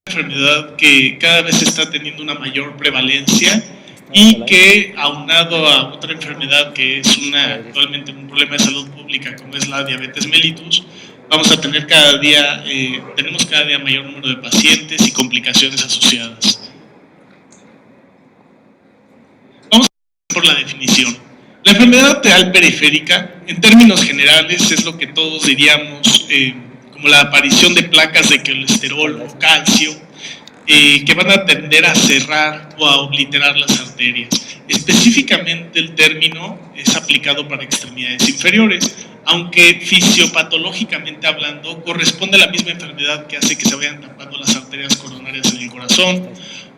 enfermedad que cada vez está teniendo una mayor prevalencia y que, aunado a otra enfermedad que es actualmente un problema de salud pública, como es la diabetes mellitus, vamos a tener tenemos cada día mayor número de pacientes y complicaciones asociadas. Vamos a empezar por la definición. La enfermedad arterial periférica, en términos generales, es lo que todos diríamos como la aparición de placas de colesterol o calcio que van a tender a cerrar o a obliterar las arterias. Específicamente el término es aplicado para extremidades inferiores, aunque fisiopatológicamente hablando corresponde a la misma enfermedad que hace que se vayan tapando las arterias coronarias en el corazón,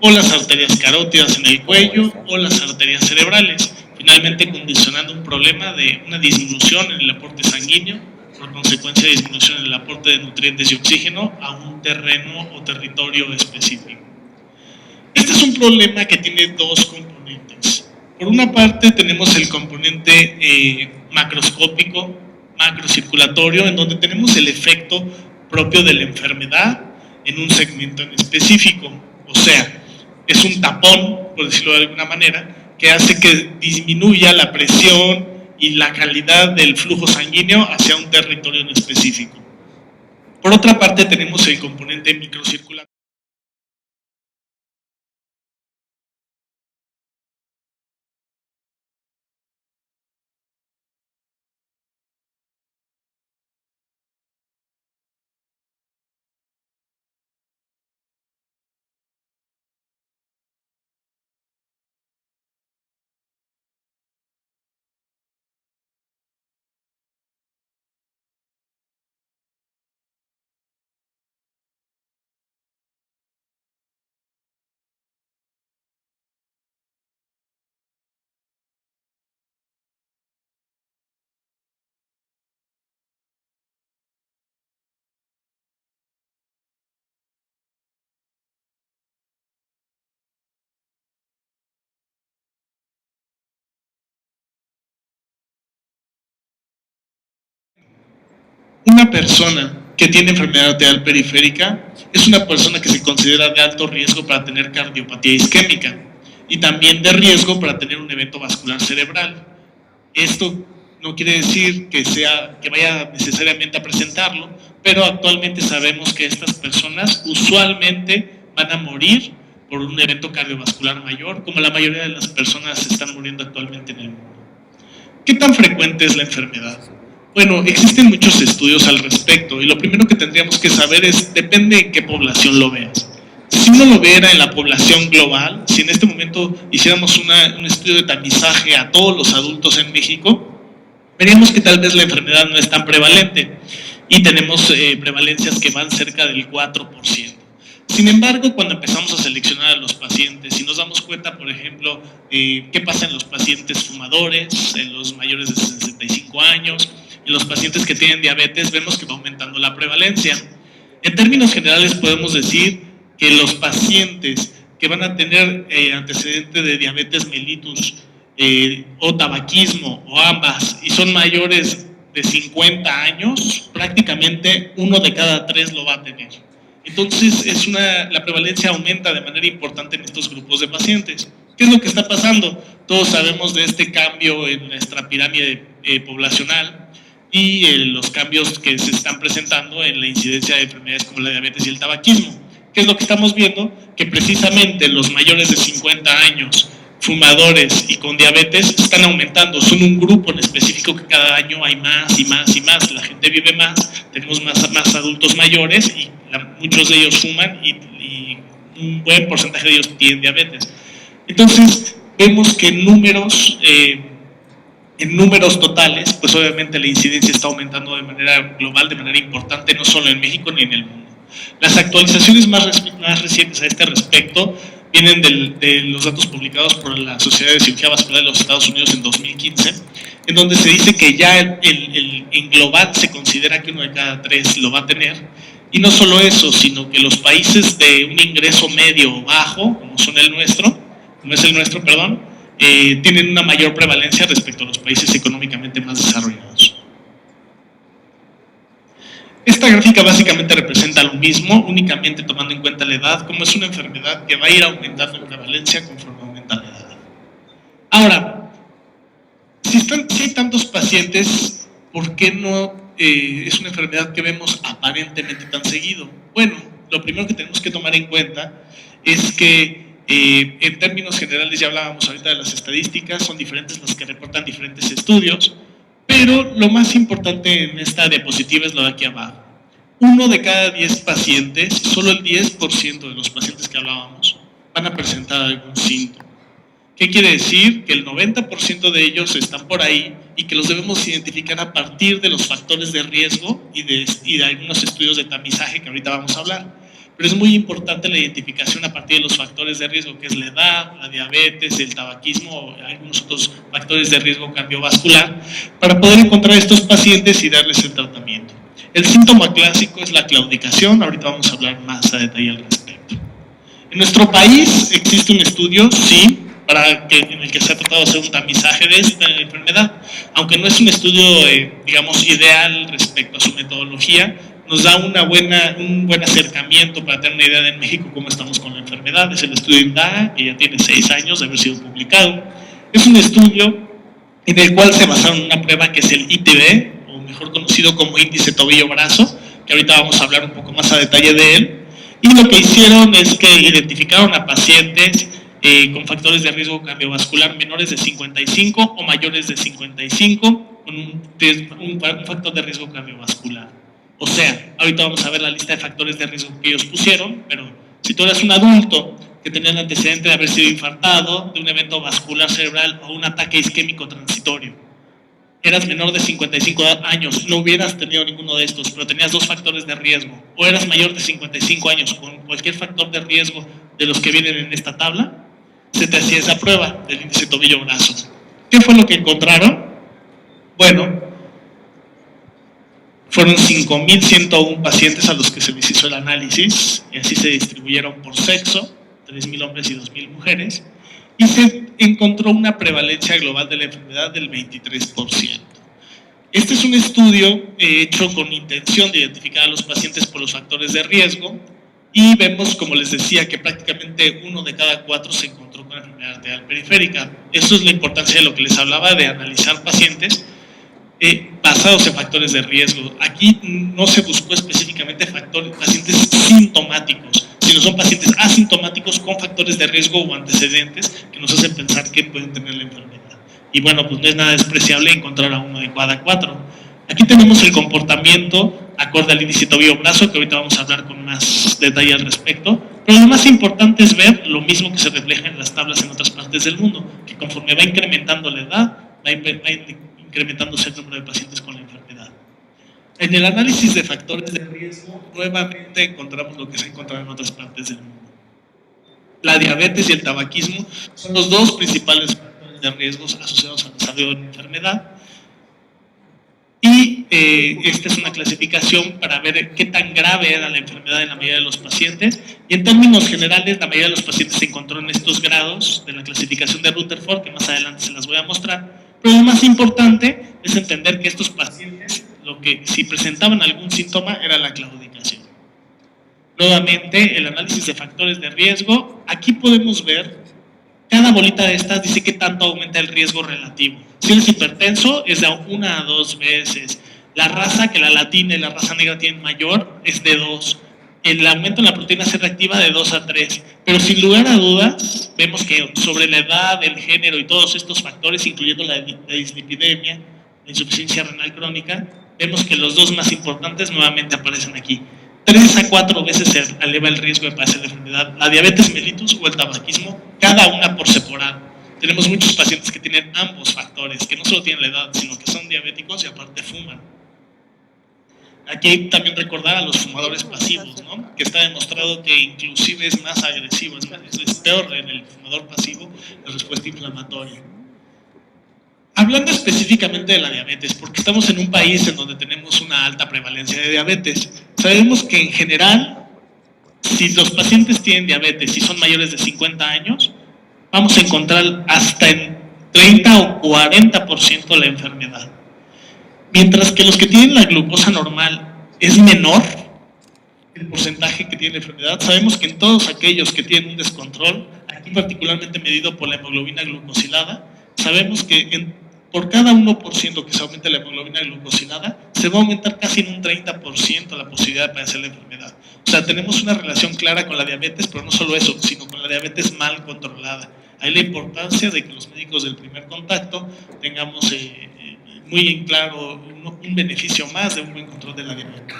o las arterias carótidas en el cuello, o las arterias cerebrales, finalmente condicionando un problema de una disminución en el aporte sanguíneo, por consecuencia de disminución en el aporte de nutrientes y oxígeno a un terreno o territorio específico. Este es un problema que tiene dos componentes. Por una parte tenemos el componente macroscópico, macrocirculatorio, en donde tenemos el efecto propio de la enfermedad en un segmento en específico. O sea, es un tapón, por decirlo de alguna manera, que hace que disminuya la presión y la calidad del flujo sanguíneo hacia un territorio en específico. Por otra parte tenemos el componente microcirculatorio. Una persona que tiene enfermedad arterial periférica es una persona que se considera de alto riesgo para tener cardiopatía isquémica y también de riesgo para tener un evento vascular cerebral. Esto no quiere decir que vaya necesariamente a presentarlo, pero actualmente sabemos que estas personas usualmente van a morir por un evento cardiovascular mayor, como la mayoría de las personas están muriendo actualmente en el mundo. ¿Qué tan frecuente es la enfermedad? Bueno, existen muchos estudios al respecto y lo primero que tendríamos que saber es, depende en qué población lo veas. Si uno lo viera en la población global, si en este momento hiciéramos un estudio de tamizaje a todos los adultos en México, veríamos que tal vez la enfermedad no es tan prevalente y tenemos prevalencias que van cerca del 4%. Sin embargo, cuando empezamos a seleccionar a los pacientes y nos damos cuenta, por ejemplo, qué pasa en los pacientes fumadores, en los mayores de 65 años, en los pacientes que tienen diabetes, vemos que va aumentando la prevalencia. En términos generales podemos decir que los pacientes que van a tener antecedente de diabetes mellitus o tabaquismo o ambas y son mayores de 50 años, prácticamente 1 de cada 3 lo va a tener. Entonces la prevalencia aumenta de manera importante en estos grupos de pacientes. ¿Qué es lo que está pasando? Todos sabemos de este cambio en nuestra pirámide poblacional y los cambios que se están presentando en la incidencia de enfermedades como la diabetes y el tabaquismo. ¿Qué es lo que estamos viendo? Que precisamente los mayores de 50 años, fumadores y con diabetes están aumentando. Son un grupo en específico que cada año hay más y más y más. La gente vive más, tenemos más adultos mayores y muchos de ellos fuman y un buen porcentaje de ellos tienen diabetes. Entonces vemos que en números totales, pues obviamente la incidencia está aumentando de manera global, de manera importante, no solo en México ni en el mundo. Las actualizaciones más recientes a este respecto vienen de los datos publicados por la Sociedad de Cirugía Vascular de los Estados Unidos en 2015, en donde se dice que ya en global se considera que 1 de cada 3 lo va a tener, y no solo eso, sino que los países de un ingreso medio o bajo, como es el nuestro, tienen una mayor prevalencia respecto a los países económicamente más desarrollados. Esta gráfica básicamente representa lo mismo, únicamente tomando en cuenta la edad, como es una enfermedad que va a ir aumentando en prevalencia conforme aumenta la edad. Ahora, si hay tantos pacientes, ¿por qué no es una enfermedad que vemos aparentemente tan seguido? Bueno, lo primero que tenemos que tomar en cuenta es que en términos generales, ya hablábamos ahorita de las estadísticas, son diferentes las que reportan diferentes estudios, pero lo más importante en esta diapositiva es lo de aquí abajo. 1 de cada 10 pacientes, solo el 10% de los pacientes que hablábamos, van a presentar algún síntoma. ¿Qué quiere decir? Que el 90% de ellos están por ahí y que los debemos identificar a partir de los factores de riesgo y de algunos estudios de tamizaje que ahorita vamos a hablar. Pero es muy importante la identificación a partir de los factores de riesgo, que es la edad, la diabetes, el tabaquismo o algunos otros factores de riesgo cardiovascular, para poder encontrar a estos pacientes y darles el tratamiento. El síntoma clásico es la claudicación, ahorita vamos a hablar más a detalle al respecto. En nuestro país existe un estudio, sí, en el que se ha tratado de hacer un tamizaje de esta enfermedad, aunque no es un estudio, digamos, ideal respecto a su metodología, nos da un buen acercamiento para tener una idea de en México cómo estamos con la enfermedad. Es el estudio INDAGA, que ya tiene 6 años de haber sido publicado. Es un estudio en el cual se basaron en una prueba que es el ITB, o mejor conocido como índice tobillo-brazo, que ahorita vamos a hablar un poco más a detalle de él. Y lo que hicieron es que identificaron a pacientes con factores de riesgo cardiovascular menores de 55 o mayores de 55 con un factor de riesgo cardiovascular. O sea, ahorita vamos a ver la lista de factores de riesgo que ellos pusieron, pero si tú eres un adulto que tenía el antecedente de haber sido infartado, de un evento vascular cerebral o un ataque isquémico transitorio, eras menor de 55 años, no hubieras tenido ninguno de estos, pero tenías 2 factores de riesgo, o eras mayor de 55 años con cualquier factor de riesgo de los que vienen en esta tabla, se te hacía esa prueba del índice tobillo-brazo. ¿Qué fue lo que encontraron? Bueno, fueron 5.101 pacientes a los que se les hizo el análisis, y así se distribuyeron por sexo, 3.000 hombres y 2.000 mujeres, y se encontró una prevalencia global de la enfermedad del 23%. Este es un estudio hecho con intención de identificar a los pacientes por los factores de riesgo, y vemos, como les decía, que prácticamente 1 de cada 4 se encontró con enfermedad arterial periférica. Eso es la importancia de lo que les hablaba de analizar pacientes basados en factores de riesgo. Aquí no se buscó específicamente pacientes sintomáticos, sino son pacientes asintomáticos con factores de riesgo o antecedentes que nos hacen pensar que pueden tener la enfermedad. Y bueno, pues no es nada despreciable encontrar a 1 de cada 4. Aquí tenemos el comportamiento acorde al índice tobillo-brazo, que ahorita vamos a hablar con más detalle al respecto, pero lo más importante es ver lo mismo que se refleja en las tablas en otras partes del mundo, que conforme va incrementando la edad, va incrementándose el número de pacientes con la enfermedad. En el análisis de factores de riesgo, nuevamente encontramos lo que se ha encontrado en otras partes del mundo. La diabetes y el tabaquismo son los 2 principales factores de riesgos asociados al desarrollo de la enfermedad. Y esta es una clasificación para ver qué tan grave era la enfermedad en la mayoría de los pacientes. Y en términos generales, la mayoría de los pacientes se encontró en estos grados de la clasificación de Rutherford, que más adelante se las voy a mostrar. Pero lo más importante es entender que estos pacientes, si presentaban algún síntoma, era la claudicación. Nuevamente, el análisis de factores de riesgo. Aquí podemos ver, cada bolita de estas dice qué tanto aumenta el riesgo relativo. Si eres hipertenso, es de 1 a 2 veces. La raza, que la latina y la raza negra tienen mayor, es de 2. El aumento en la proteína C reactiva de 2 a 3. Pero sin lugar a dudas, vemos que sobre la edad, el género y todos estos factores, incluyendo la dislipidemia, la insuficiencia renal crónica, vemos que los 2 más importantes nuevamente aparecen aquí. 3 a 4 veces se eleva el riesgo de padecer la enfermedad, la diabetes mellitus o el tabaquismo, cada una por separado. Tenemos muchos pacientes que tienen ambos factores, que no solo tienen la edad, sino que son diabéticos y aparte fuman. Aquí hay también recordar a los fumadores pasivos, ¿no? Que está demostrado que inclusive es más agresivo, es peor en el fumador pasivo la respuesta inflamatoria. Hablando específicamente de la diabetes, porque estamos en un país en donde tenemos una alta prevalencia de diabetes, sabemos que en general, si los pacientes tienen diabetes y son mayores de 50 años, vamos a encontrar hasta en 30 o 40% la enfermedad. Mientras que los que tienen la glucosa normal es menor el porcentaje que tiene la enfermedad. Sabemos que en todos aquellos que tienen un descontrol, aquí particularmente medido por la hemoglobina glucosilada, sabemos que por cada 1% que se aumente la hemoglobina glucosilada, se va a aumentar casi en un 30% la posibilidad de padecer la enfermedad. O sea, tenemos una relación clara con la diabetes, pero no solo eso, sino con la diabetes mal controlada. Hay la importancia de que los médicos del primer contacto tengamos muy en claro un beneficio más de un buen control de la diabetes.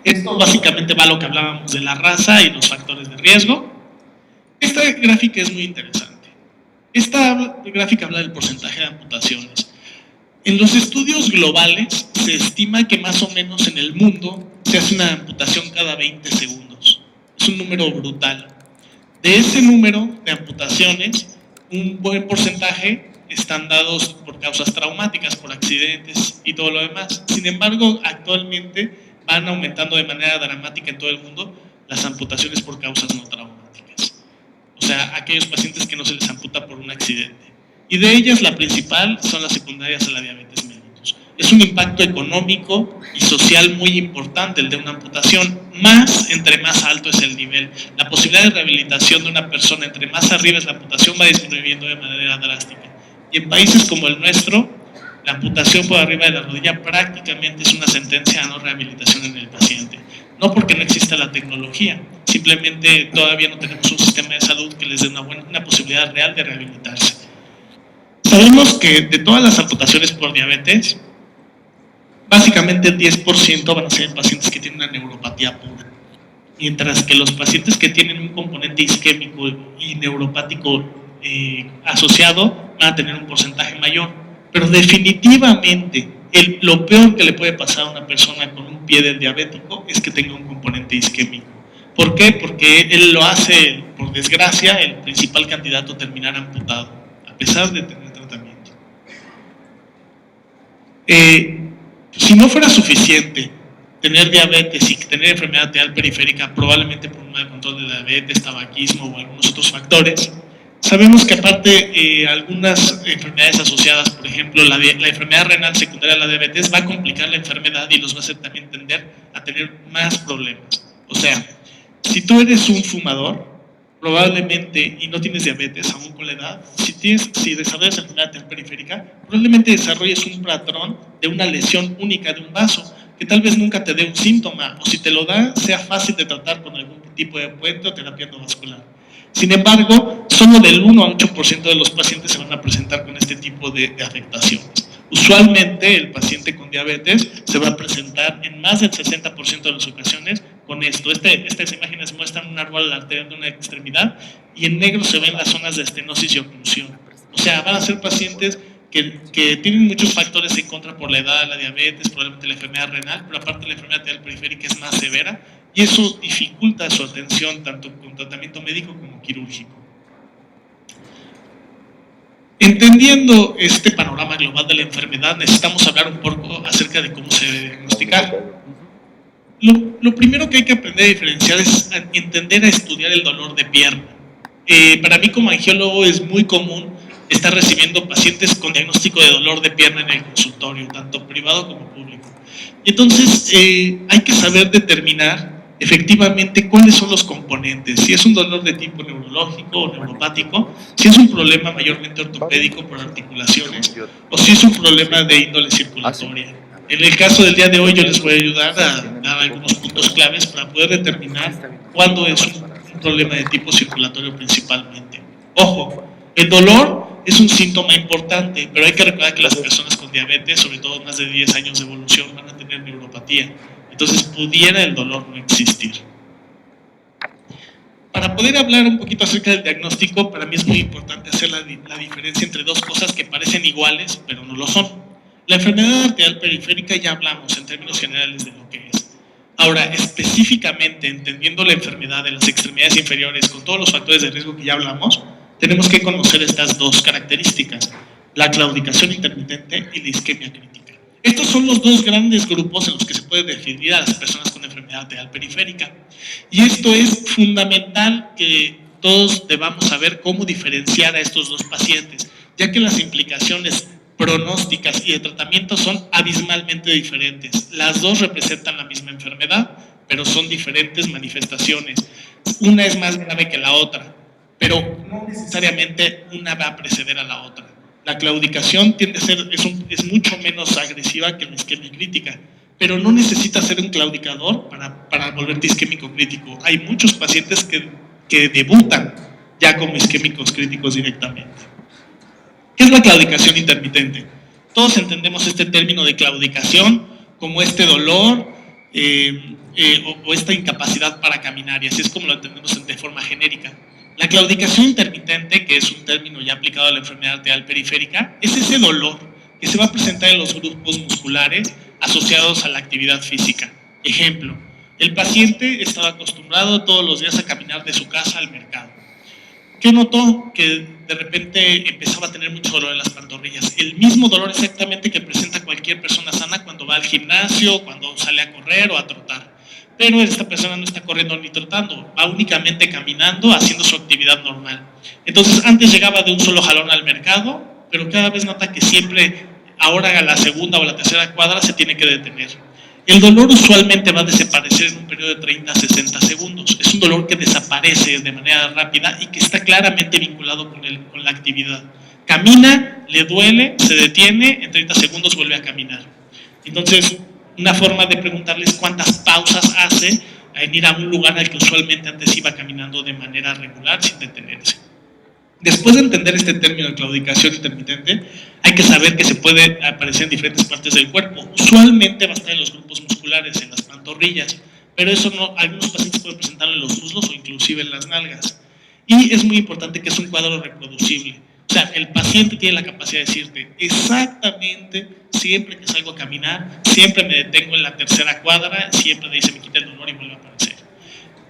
Esto básicamente va a lo que hablábamos de la raza y los factores de riesgo. Esta gráfica es muy interesante. Esta gráfica habla del porcentaje de amputaciones. En los estudios globales se estima que más o menos en el mundo se hace una amputación cada 20 segundos. Es un número brutal. De ese número de amputaciones, un buen porcentaje están dados por causas traumáticas, por accidentes y todo lo demás. Sin embargo, actualmente van aumentando de manera dramática en todo el mundo las amputaciones por causas no traumáticas. O sea, aquellos pacientes que no se les amputa por un accidente. Y de ellas la principal son las secundarias a la diabetes mellitus. Es un impacto económico y social muy importante el de una amputación, más entre más alto es el nivel. La posibilidad de rehabilitación de una persona entre más arriba es la amputación va disminuyendo de manera drástica. Y en países como el nuestro, la amputación por arriba de la rodilla prácticamente es una sentencia a no rehabilitación en el paciente. No porque no exista la tecnología, simplemente todavía no tenemos un sistema de salud que les dé una posibilidad real de rehabilitarse. Sabemos que de todas las amputaciones por diabetes, básicamente el 10% van a ser en pacientes que tienen una neuropatía pura, mientras que los pacientes que tienen un componente isquémico y neuropático asociado van a tener un porcentaje mayor. Pero definitivamente lo peor que le puede pasar a una persona con un pie del diabético es que tenga un componente isquémico. ¿Por qué? Porque él lo hace, por desgracia, el principal candidato a terminar amputado, a pesar de tener tratamiento. Si no fuera suficiente tener diabetes y tener enfermedad arterial periférica, probablemente por un mal control de la diabetes, tabaquismo o algunos otros factores, sabemos que aparte algunas enfermedades asociadas, por ejemplo, la enfermedad renal secundaria a la diabetes va a complicar la enfermedad y los va a hacer también tender a tener más problemas. O sea, si tú eres un fumador, probablemente, y no tienes diabetes aún con la edad, si desarrollas enfermedad arterial periférica, probablemente desarrolles un patrón de una lesión única de un vaso, que tal vez nunca te dé un síntoma, o si te lo da, sea fácil de tratar con algún tipo de puente o terapia endovascular. Sin embargo, solo del 1 al 8% de los pacientes se van a presentar con este tipo de afectaciones. Usualmente el paciente con diabetes se va a presentar en más del 60% de las ocasiones con esto. Estas imágenes muestran un árbol arterial de una extremidad y en negro se ven las zonas de estenosis y oclusión. O sea, van a ser pacientes que tienen muchos factores en contra por la edad, la diabetes, probablemente la enfermedad renal, pero aparte la enfermedad arterial periférica es más severa y eso dificulta su atención tanto con tratamiento médico como quirúrgico. Entendiendo este panorama global de la enfermedad, necesitamos hablar un poco acerca de cómo se debe diagnosticar. Lo primero que hay que aprender a diferenciar es entender a estudiar el dolor de pierna. Para mí como angiólogo es muy común estar recibiendo pacientes con diagnóstico de dolor de pierna en el consultorio, tanto privado como público. Y entonces hay que saber determinar efectivamente cuáles son los componentes, si es un dolor de tipo neurológico o neuropático, si es un problema mayormente ortopédico por articulaciones o si es un problema de índole circulatoria. En el caso del día de hoy yo les voy a ayudar a dar algunos puntos claves para poder determinar cuándo es un problema de tipo circulatorio principalmente. Ojo, el dolor es un síntoma importante, pero hay que recordar que las personas con diabetes, sobre todo más de 10 años de evolución, van a tener neuropatía. Entonces pudiera el dolor no existir. Para poder hablar un poquito acerca del diagnóstico, para mí es muy importante hacer la diferencia entre dos cosas que parecen iguales, pero no lo son. La enfermedad arterial periférica ya hablamos en términos generales de lo que es. Ahora, específicamente, entendiendo la enfermedad de las extremidades inferiores con todos los factores de riesgo que ya hablamos, tenemos que conocer estas dos características, la claudicación intermitente y la isquemia crítica. Estos son los dos grandes grupos en los que se puede definir a las personas con enfermedad arterial periférica. Y esto es fundamental que todos debamos saber cómo diferenciar a estos dos pacientes, ya que las implicaciones pronósticas y de tratamiento son abismalmente diferentes. Las dos representan la misma enfermedad, pero son diferentes manifestaciones. Una es más grave que la otra, pero no necesariamente una va a preceder a la otra. La claudicación tiende a ser, es mucho menos agresiva que la isquemia crítica, pero no necesitas ser un claudicador para volverte isquémico crítico. Hay muchos pacientes que debutan ya como isquémicos críticos directamente. ¿Qué es la claudicación intermitente? Todos entendemos este término de claudicación como este dolor o esta incapacidad para caminar, y así es como lo entendemos de forma genérica. La claudicación intermitente, que es un término ya aplicado a la enfermedad arterial periférica, es ese dolor que se va a presentar en los grupos musculares asociados a la actividad física. Ejemplo, el paciente estaba acostumbrado todos los días a caminar de su casa al mercado. ¿Qué notó? Que de repente empezaba a tener mucho dolor en las pantorrillas. El mismo dolor exactamente que presenta cualquier persona sana cuando va al gimnasio, cuando sale a correr o a trotar. Pero esta persona no está corriendo ni trotando, va únicamente caminando, haciendo su actividad normal. Entonces, antes llegaba de un solo jalón al mercado, pero cada vez nota que siempre, ahora a la segunda o la tercera cuadra, se tiene que detener. El dolor usualmente va a desaparecer en un periodo de 30 a 60 segundos. Es un dolor que desaparece de manera rápida y que está claramente vinculado con la actividad. Camina, le duele, se detiene, en 30 segundos vuelve a caminar. Entonces, una forma de preguntarles cuántas pausas hace en ir a un lugar al que usualmente antes iba caminando de manera regular sin detenerse. Después de entender este término de claudicación intermitente, hay que saber que se puede aparecer en diferentes partes del cuerpo. Usualmente va a estar en los grupos musculares, en las pantorrillas, pero eso no, algunos pacientes pueden presentarlo en los muslos o inclusive en las nalgas. Y es muy importante que es un cuadro reproducible. O sea, el paciente tiene la capacidad de decirte exactamente, siempre que salgo a caminar, siempre me detengo en la tercera cuadra, siempre me dice me quita el dolor y vuelve a aparecer.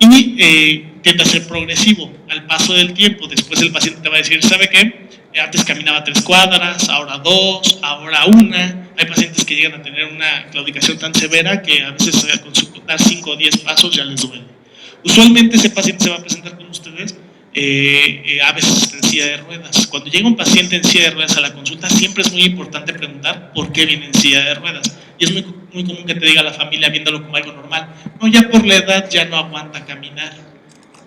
Y tiende a ser progresivo al paso del tiempo. Después el paciente te va a decir, ¿sabe qué? Antes caminaba 3 cuadras, ahora 2, ahora 1. Hay pacientes que llegan a tener una claudicación tan severa que a veces con dar 5 o 10 pasos ya les duele. Usualmente ese paciente se va a presentar con ustedes a veces en silla de ruedas. Cuando llega un paciente en silla de ruedas a la consulta, siempre es muy importante preguntar por qué viene en silla de ruedas. Y es muy común que te diga la familia, viéndolo como algo normal, no, ya por la edad ya no aguanta caminar.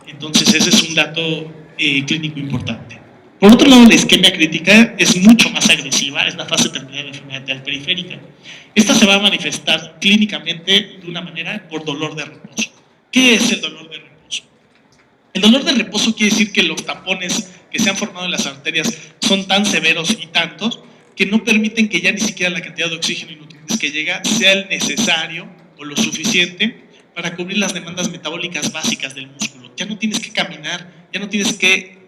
Entonces ese es un dato clínico importante. Por otro lado, la isquemia crítica es mucho más agresiva, es la fase terminal de la enfermedad arterial periférica. Esta se va a manifestar clínicamente de una manera por dolor de reposo. ¿Qué es el dolor de reposo? El dolor de reposo quiere decir que los tapones que se han formado en las arterias son tan severos y tantos que no permiten que ya ni siquiera la cantidad de oxígeno y nutrientes que llega sea el necesario o lo suficiente para cubrir las demandas metabólicas básicas del músculo. Ya no tienes que caminar, ya no tienes que,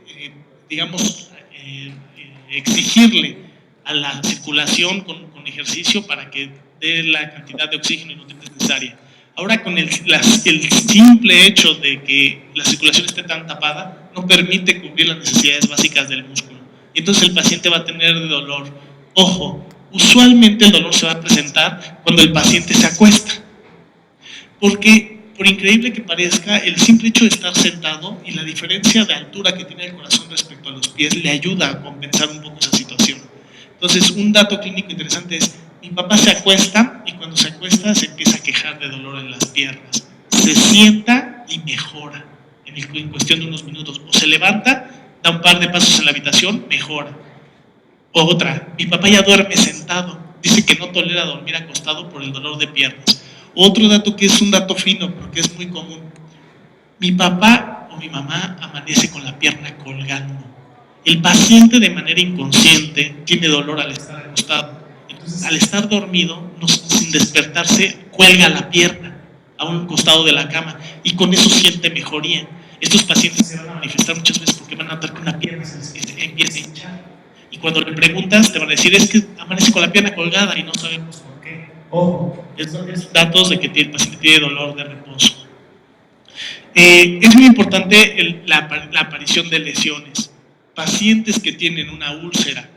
exigirle a la circulación con ejercicio para que dé la cantidad de oxígeno y nutrientes necesaria. Ahora, con el simple hecho de que la circulación esté tan tapada, no permite cubrir las necesidades básicas del músculo. Y entonces el paciente va a tener dolor. Ojo, usualmente el dolor se va a presentar cuando el paciente se acuesta. Porque, por increíble que parezca, el simple hecho de estar sentado y la diferencia de altura que tiene el corazón respecto a los pies le ayuda a compensar un poco esa situación. Entonces, un dato clínico interesante es: mi papá se acuesta y cuando se acuesta se empieza a quejar de dolor en las piernas. Se sienta y mejora en cuestión de unos minutos. O se levanta, da un par de pasos en la habitación, mejora. Otra, mi papá ya duerme sentado. Dice que no tolera dormir acostado por el dolor de piernas. Otro dato que es un dato fino, pero que es muy común. Mi papá o mi mamá amanece con la pierna colgando. El paciente de manera inconsciente tiene dolor al estar acostado. Entonces, al estar dormido, sin despertarse, cuelga la pierna a un costado de la cama y con eso siente mejoría. Estos pacientes se van a manifestar muchas veces porque van a notar que una pierna se empieza a hinchar. Y cuando le preguntas, te van a decir, es que amanece con la pierna colgada y no sabemos por qué. Ojo, son datos de que el paciente tiene dolor de reposo. Es muy importante la aparición de lesiones. Pacientes que tienen una úlcera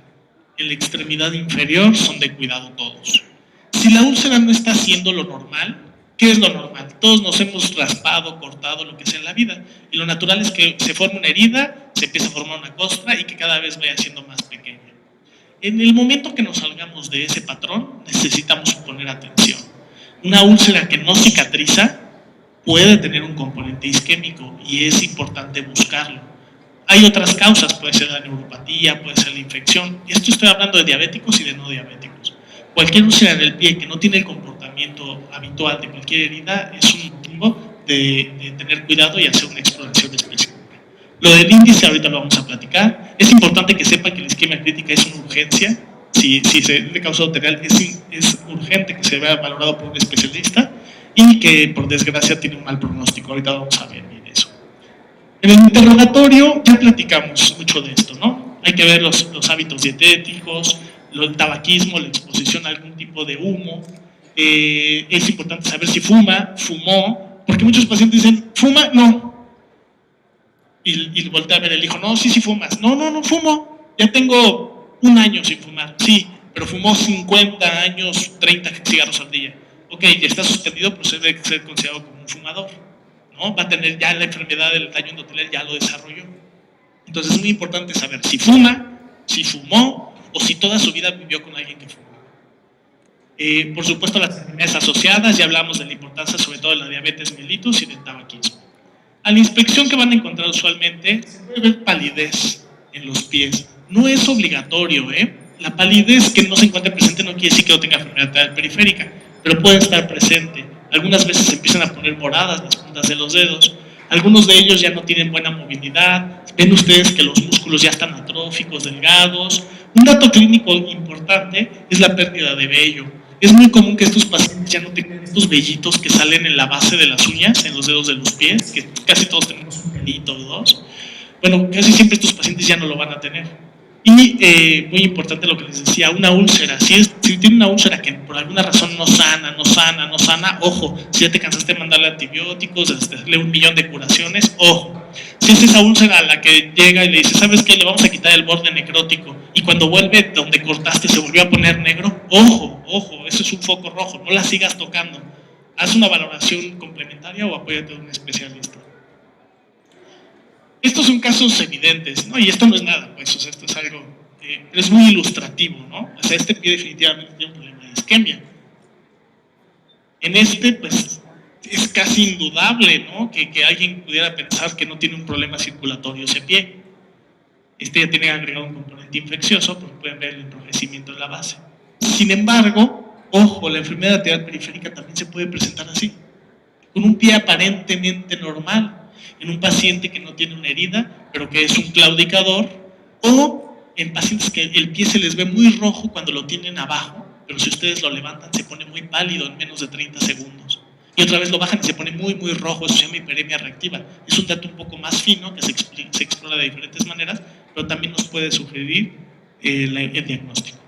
en la extremidad inferior son de cuidado todos. Si la úlcera no está haciendo lo normal, ¿qué es lo normal? Todos nos hemos raspado, cortado, lo que sea en la vida. Y lo natural es que se forme una herida, se empieza a formar una costra y que cada vez vaya siendo más pequeña. En el momento que nos salgamos de ese patrón, necesitamos poner atención. Una úlcera que no cicatriza puede tener un componente isquémico y es importante buscarlo. Hay otras causas, puede ser la neuropatía, puede ser la infección. Esto estoy hablando de diabéticos y de no diabéticos. Cualquier úlcera en el pie que no tiene el comportamiento habitual de cualquier herida es un motivo de tener cuidado y hacer una exploración específica. Lo del índice ahorita lo vamos a platicar. Es importante que sepan que la isquemia crítica es una urgencia. Si se le causa arterial, es urgente que se vea valorado por un especialista y que por desgracia tiene un mal pronóstico. Ahorita vamos a ver bien eso. En el interrogatorio ya platicamos mucho de esto, ¿no? Hay que ver los hábitos dietéticos, el tabaquismo, la exposición a algún tipo de humo. Es importante saber si fumó, porque muchos pacientes dicen, ¿fuma? No. Y voltea a ver el hijo, no, sí fumas. No fumo. Ya tengo 1 año sin fumar. Sí, pero fumó 50 años, 30 cigarros al día. Ok, ya está suspendido, pero se debe ser considerado como un fumador, ¿no? Va a tener ya la enfermedad del daño endotelial, ya lo desarrolló. Entonces es muy importante saber si fuma, si fumó o si toda su vida vivió con alguien que fumó. Por supuesto, las enfermedades asociadas, ya hablamos de la importancia sobre todo de la diabetes mellitus y del tabaquismo. A la inspección que van a encontrar usualmente se puede ver palidez en los pies. No es obligatorio, La palidez que no se encuentre presente no quiere decir que no tenga enfermedad periférica, pero puede estar presente. Algunas veces se empiezan a poner moradas las puntas de los dedos. Algunos de ellos ya no tienen buena movilidad. Ven ustedes que los músculos ya están atróficos, delgados. Un dato clínico importante es la pérdida de vello. Es muy común que estos pacientes ya no tengan estos vellitos que salen en la base de las uñas, en los dedos de los pies, que casi todos tenemos un pelito o dos. Bueno, casi siempre estos pacientes ya no lo van a tener. Y muy importante lo que les decía, una úlcera. Si tiene una úlcera que por alguna razón no sana, ojo. Si ya te cansaste de mandarle antibióticos, de hacerle 1.000.000 de curaciones, ojo. Si es esa úlcera a la que llega y le dice, ¿sabes qué? Le vamos a quitar el borde necrótico. Y cuando vuelve donde cortaste se volvió a poner negro, ojo, eso es un foco rojo, no la sigas tocando. Haz una valoración complementaria o apóyate de un especialista. Estos son casos evidentes, ¿no? Y esto no es nada, pues, o sea, esto es algo, pero es muy ilustrativo, ¿no? O sea, este pie definitivamente tiene un problema de isquemia. En este, pues, es casi indudable, ¿no? Que alguien pudiera pensar que no tiene un problema circulatorio ese pie. Este ya tiene agregado un componente infeccioso, porque pueden ver el enrojecimiento en la base. Sin embargo, ojo, la enfermedad lateral periférica también se puede presentar así, con un pie aparentemente normal, en un paciente que no tiene una herida, pero que es un claudicador, o en pacientes que el pie se les ve muy rojo cuando lo tienen abajo, pero si ustedes lo levantan se pone muy pálido en menos de 30 segundos. Y otra vez lo bajan y se pone muy rojo, eso se llama hiperemia reactiva. Es un dato un poco más fino que se explora de diferentes maneras, pero también nos puede sugerir el diagnóstico.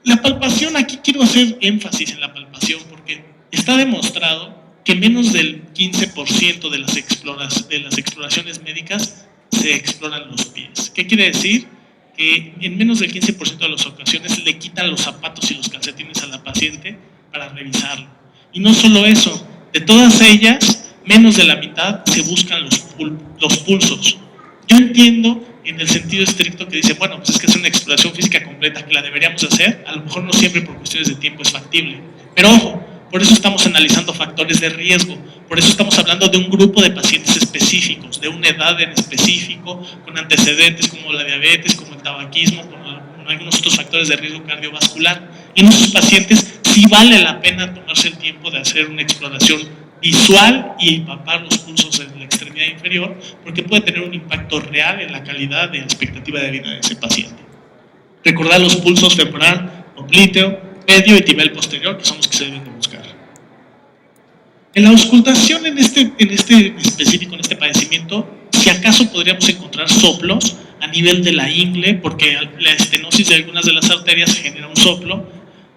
La palpación, aquí quiero hacer énfasis en la palpación porque está demostrado que menos del 15% de las exploraciones médicas se exploran los pies. ¿Qué quiere decir? Que en menos del 15% de las ocasiones le quitan los zapatos y los calcetines a la paciente para revisarlo. Y no solo eso, de todas ellas, menos de la mitad se buscan los pulsos. Yo entiendo en el sentido estricto que dice, bueno, pues es que es una exploración física completa que la deberíamos hacer, a lo mejor no siempre por cuestiones de tiempo es factible. Pero ojo, por eso estamos analizando factores de riesgo, por eso estamos hablando de un grupo de pacientes específicos, de una edad en específico, con antecedentes como la diabetes, como el tabaquismo, con algunos otros factores de riesgo cardiovascular. Y en esos pacientes sí vale la pena tomarse el tiempo de hacer una exploración visual y palpar los pulsos en la extremidad inferior, porque puede tener un impacto real en la calidad de la expectativa de vida de ese paciente. Recordar los pulsos femoral, oblíteo, medio y tibial posterior, que son los que se deben de buscar. En la auscultación en este específico, en este padecimiento, si acaso podríamos encontrar soplos a nivel de la ingle, porque la estenosis de algunas de las arterias genera un soplo,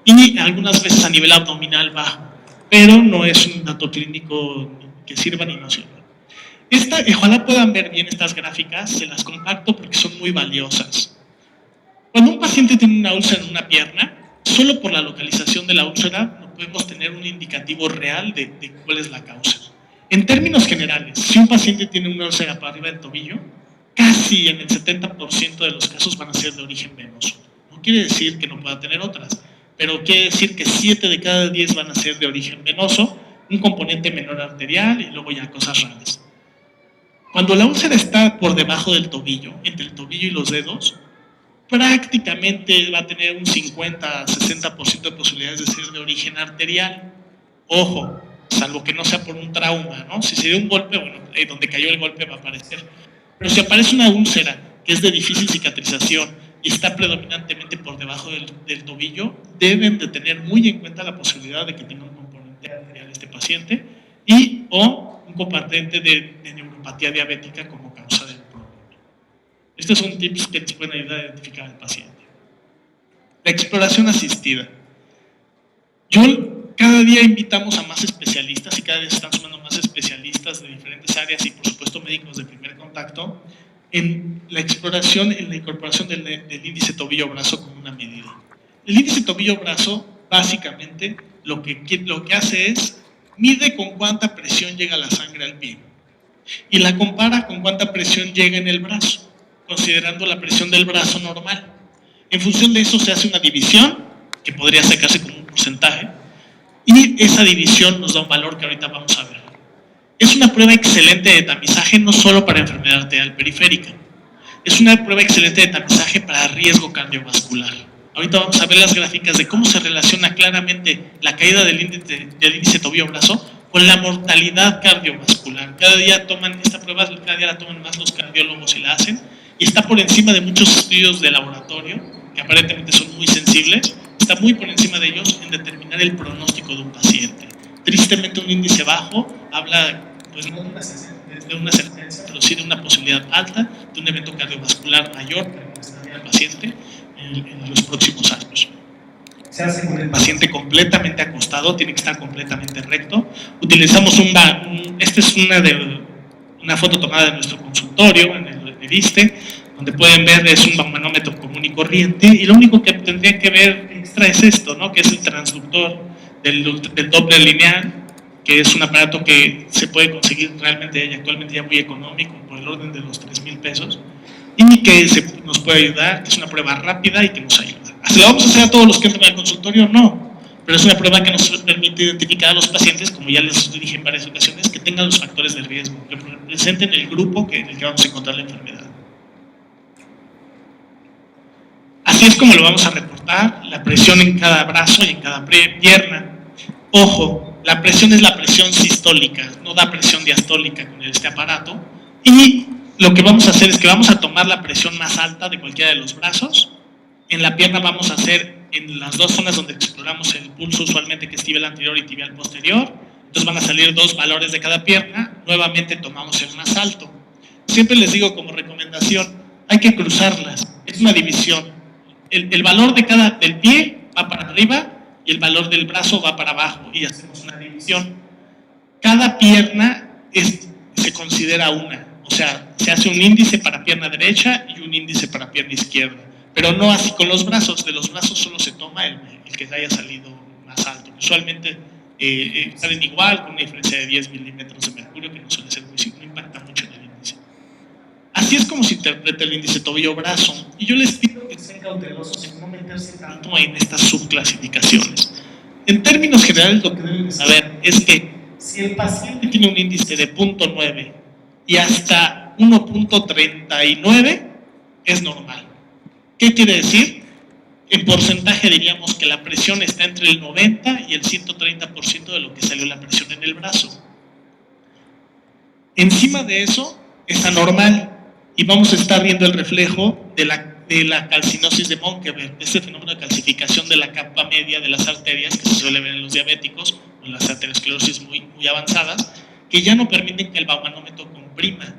y algunas veces a nivel abdominal bajo, pero no es un dato clínico que sirva ni no sirva. Ojalá puedan ver bien estas gráficas, se las comparto porque son muy valiosas. Cuando un paciente tiene una úlcera en una pierna, solo por la localización de la úlcera no podemos tener un indicativo real de cuál es la causa. En términos generales, si un paciente tiene una úlcera para arriba del tobillo, casi en el 70% de los casos van a ser de origen venoso. ¿Ok? quiere decir que no pueda tener otras, pero quiere decir que 7 de cada 10 van a ser de origen venoso, un componente menor arterial y luego ya cosas raras. Cuando la úlcera está por debajo del tobillo, entre el tobillo y los dedos, prácticamente va a tener un 50 a 60% de posibilidades de ser de origen arterial. Ojo, salvo que no sea por un trauma, ¿no? Si se dio un golpe, bueno, donde cayó el golpe va a aparecer. Pero si aparece una úlcera que es de difícil cicatrización y está predominantemente por debajo del tobillo, deben de tener muy en cuenta la posibilidad de que tenga un componente arterial este paciente y o un componente de neuropatía diabética como causa del problema. Estos son tips que les pueden ayudar a identificar al paciente. La exploración asistida. Cada día invitamos a más especialistas y cada día se están sumando más especialistas de diferentes áreas y por supuesto médicos de primer contacto en la exploración, en la incorporación del índice tobillo-brazo como una medida. El índice tobillo-brazo básicamente lo que hace es mide con cuánta presión llega la sangre al pie y la compara con cuánta presión llega en el brazo, considerando la presión del brazo normal. En función de eso se hace una división que podría sacarse como un porcentaje y esa división nos da un valor que ahorita vamos a ver. Es una prueba excelente de tamizaje no solo para enfermedad arterial periférica, es una prueba excelente de tamizaje para riesgo cardiovascular. Ahorita vamos a ver las gráficas de cómo se relaciona claramente la caída del índice tobillo-brazo con la mortalidad cardiovascular. Cada día toman esta prueba, cada día la toman más los cardiólogos y la hacen, y está por encima de muchos estudios de laboratorio, que aparentemente son muy sensibles, está muy por encima de ellos en determinar el pronóstico de un paciente. Tristemente un índice bajo habla pues, no de una certeza, pero sí de una posibilidad alta de un evento cardiovascular mayor para el paciente en los próximos años. Se hace con el paciente completamente acostado, tiene que estar completamente recto. Utilizamos esta es una foto tomada de nuestro consultorio en el ISSSTE, donde pueden ver es un manómetro común y corriente, y lo único que tendrían que ver extra es esto, ¿no? Que es el transductor del Doppler lineal, que es un aparato que se puede conseguir realmente y actualmente ya muy económico, por el orden de los 3,000 pesos, y que nos puede ayudar, que es una prueba rápida y que nos ayuda. ¿Se la vamos a hacer a todos los que entran al consultorio? No, pero es una prueba que nos permite identificar a los pacientes, como ya les dije en varias ocasiones, que tengan los factores de riesgo, que representen el grupo en el que vamos a encontrar la enfermedad. Así es como lo vamos a reportar, la presión en cada brazo y en cada pierna. Ojo, la presión es la presión sistólica, no da presión diastólica con este aparato. Y lo que vamos a hacer es que vamos a tomar la presión más alta de cualquiera de los brazos. En la pierna vamos a hacer en las dos zonas donde exploramos el pulso usualmente, que es tibial anterior y tibial posterior. Entonces van a salir 2 valores de cada pierna. Nuevamente tomamos el más alto. Siempre les digo como recomendación, hay que cruzarlas, es una división. El valor del pie va para arriba y el valor del brazo va para abajo y hacemos una división. Cada pierna se considera una, o sea, se hace un índice para pierna derecha y un índice para pierna izquierda, pero no así con los brazos. De los brazos solo se toma el que haya salido más alto. Usualmente salen igual, con una diferencia de 10 milímetros de mercurio, que no suele ser muy, no impacta mucho en el índice. Así es como se interpreta el índice tobillo-brazo, y yo les pido que sean cautelosos en no meterse tanto en estas subclasificaciones. En términos generales, lo que deben saber es que si el paciente tiene un índice de 0.9 y hasta 1.39, es normal. ¿Qué quiere decir? En porcentaje diríamos que la presión está entre el 90 y el 130% de lo que salió la presión en el brazo. Encima de eso es anormal y vamos a estar viendo el reflejo de la calcinosis de Monkeberg, este fenómeno de calcificación de la capa media de las arterias que se suele ver en los diabéticos o en las aterosclerosis muy avanzadas, que ya no permiten que el baumanómetro comprima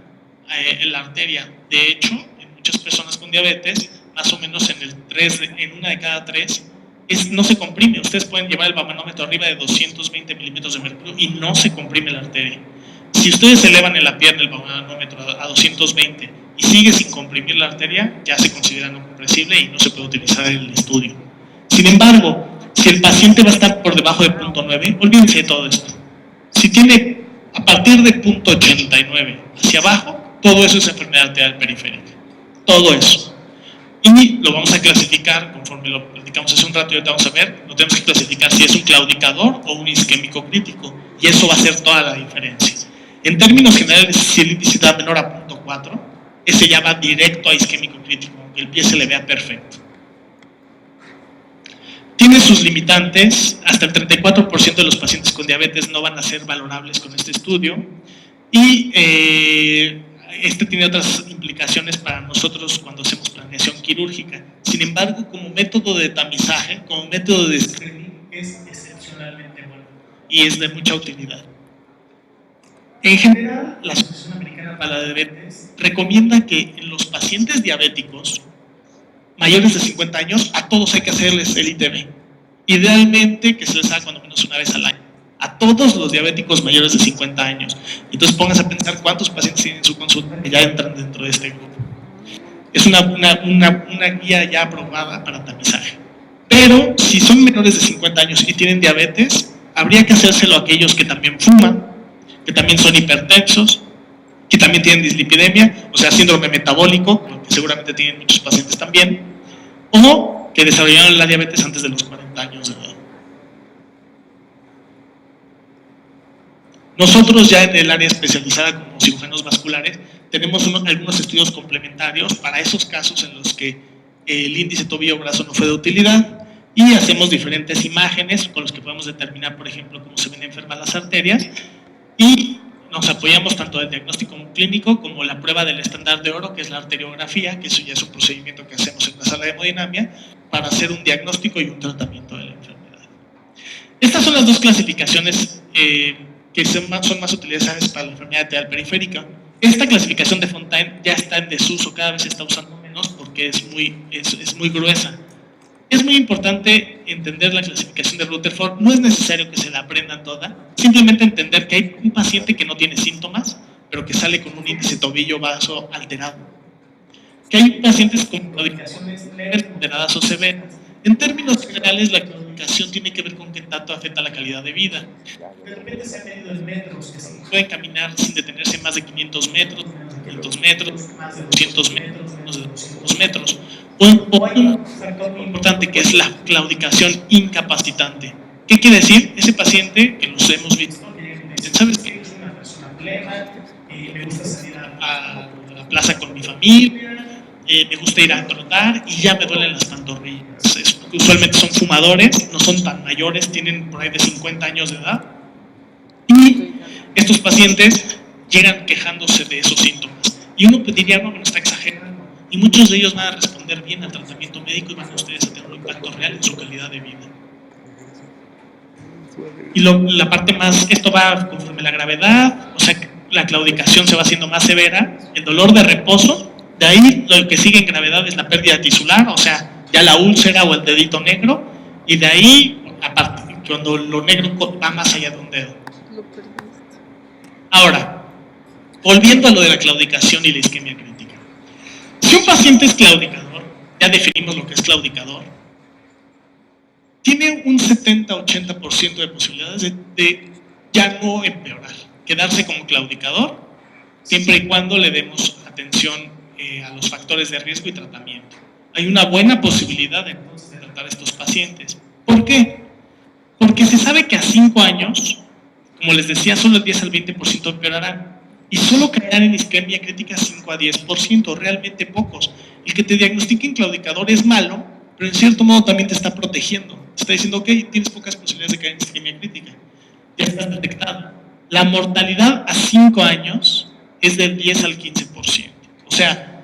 en la arteria. De hecho, en muchas personas con diabetes, más o menos en una de cada 3, no se comprime. Ustedes pueden llevar el baumanómetro arriba de 220 milímetros de mercurio y no se comprime la arteria. Si ustedes elevan en la pierna el baumanómetro a 220 y sigue sin comprimir la arteria, ya se considera no compresible y no se puede utilizar en el estudio. Sin embargo, si el paciente va a estar por debajo de 0.9, olvídense de todo esto. Si tiene a partir de 0.89 hacia abajo, todo eso es enfermedad arterial periférica. Todo eso. y lo vamos a clasificar, conforme lo platicamos hace un rato y ahorita vamos a ver, lo tenemos que clasificar si es un claudicador o un isquémico crítico, y eso va a hacer toda la diferencia. En términos generales, si el índice da menor a 0.4, ese ya va directo a isquémico crítico, aunque el pie se le vea perfecto. Tiene sus limitantes, hasta el 34% de los pacientes con diabetes no van a ser valorables con este estudio, y este tiene otras implicaciones para nosotros cuando hacemos planeación quirúrgica. Sin embargo, como método de tamizaje, como método de screening, es excepcionalmente bueno y es de mucha utilidad. En general, la Asociación Americana para la Diabetes recomienda que en los pacientes diabéticos mayores de 50 años, a todos hay que hacerles el ITB. Idealmente que se les haga cuando menos una vez al año. A todos los diabéticos mayores de 50 años. Entonces pónganse a pensar cuántos pacientes tienen en su consulta que ya entran dentro de este grupo. Es una guía ya aprobada para tamizaje. Pero si son menores de 50 años y tienen diabetes, habría que hacérselo a aquellos que también fuman, que también son hipertensos, que también tienen dislipidemia, o sea, síndrome metabólico, que seguramente tienen muchos pacientes también, o que desarrollaron la diabetes antes de los 40 años de edad. Nosotros ya en el área especializada como cirujanos vasculares tenemos algunos estudios complementarios para esos casos en los que el índice tobillo-brazo no fue de utilidad y hacemos diferentes imágenes con los que podemos determinar, por ejemplo, cómo se ven enfermas las arterias y nos apoyamos tanto del diagnóstico clínico como la prueba del estándar de oro, que es la arteriografía, que eso ya es un procedimiento que hacemos en la sala de hemodinamia para hacer un diagnóstico y un tratamiento de la enfermedad. Estas son las dos clasificaciones que son más utilizadas para la enfermedad arterial periférica. Esta clasificación de Fontaine ya está en desuso, cada vez se está usando menos porque es muy gruesa. Es muy importante entender la clasificación de Rutherford, no es necesario que se la aprendan toda, simplemente entender que hay un paciente que no tiene síntomas, pero que sale con un índice tobillo-brazo alterado. Que hay pacientes con claudicaciones leves, moderadas o severas. En términos generales, la claudicación tiene que ver con qué tanto afecta la calidad de vida. De repente se ha medido en metros, que se pueden caminar sin detenerse más de 500 metros, menos de 500 metros, más de 200 metros, menos de 200 metros. O hay un factor muy importante que es la claudicación incapacitante. ¿Qué quiere decir? Ese paciente que los hemos visto, dicen, ¿sabes qué? Es una persona plena, me gusta salir a la plaza con mi familia, me gusta ir a trotar y ya me duelen las pantorrillas. Usualmente son fumadores, no son tan mayores, tienen por ahí de 50 años de edad. Y estos pacientes llegan quejándose de esos síntomas. Y uno diría, no, bueno, está exagerando. Y muchos de ellos van a responder bien al tratamiento médico y van a ustedes a tener un impacto real en su calidad de vida. Y la parte más, esto va conforme la gravedad, o sea, la claudicación se va haciendo más severa, el dolor de reposo, de ahí lo que sigue en gravedad es la pérdida tisular, o sea, ya la úlcera o el dedito negro, y de ahí, aparte, cuando lo negro va más allá de un dedo. Ahora, volviendo a lo de la claudicación y la isquemia crítica. Si un paciente es claudicador, ya definimos lo que es claudicador, tiene un 70-80% de posibilidades de ya no empeorar, quedarse como claudicador, siempre y cuando le demos atención a los factores de riesgo y tratamiento. Hay una buena posibilidad entonces de tratar a estos pacientes. ¿Por qué? Porque se sabe que a 5 años, como les decía, solo el 10 al 20% empeorarán. Y solo caerán en isquemia crítica 5 a 10%, realmente pocos. El que te diagnostiquen claudicador es malo, pero en cierto modo también te está protegiendo. Te está diciendo, ok, tienes pocas posibilidades de caer en isquemia crítica. Ya estás detectado. La mortalidad a 5 años es del 10 al 15%. O sea,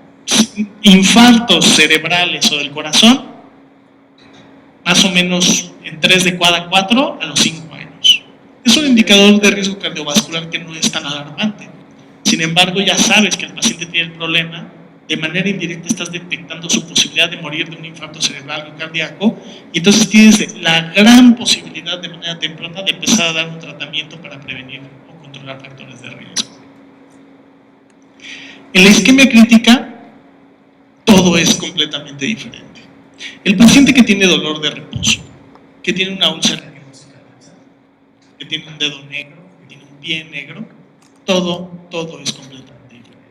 infartos cerebrales o del corazón, más o menos en 3 de cada 4 a los 5 años. Es un indicador de riesgo cardiovascular que no es tan alarmante. Sin embargo, ya sabes que el paciente tiene el problema, de manera indirecta estás detectando su posibilidad de morir de un infarto cerebral o cardíaco, y entonces tienes la gran posibilidad de manera temprana de empezar a dar un tratamiento para prevenir o controlar factores de riesgo. En la isquemia crítica, todo es completamente diferente. El paciente que tiene dolor de reposo, que tiene una úlcera que no cicatriza, que tiene un dedo negro, que tiene un pie negro, todo es completamente diferente.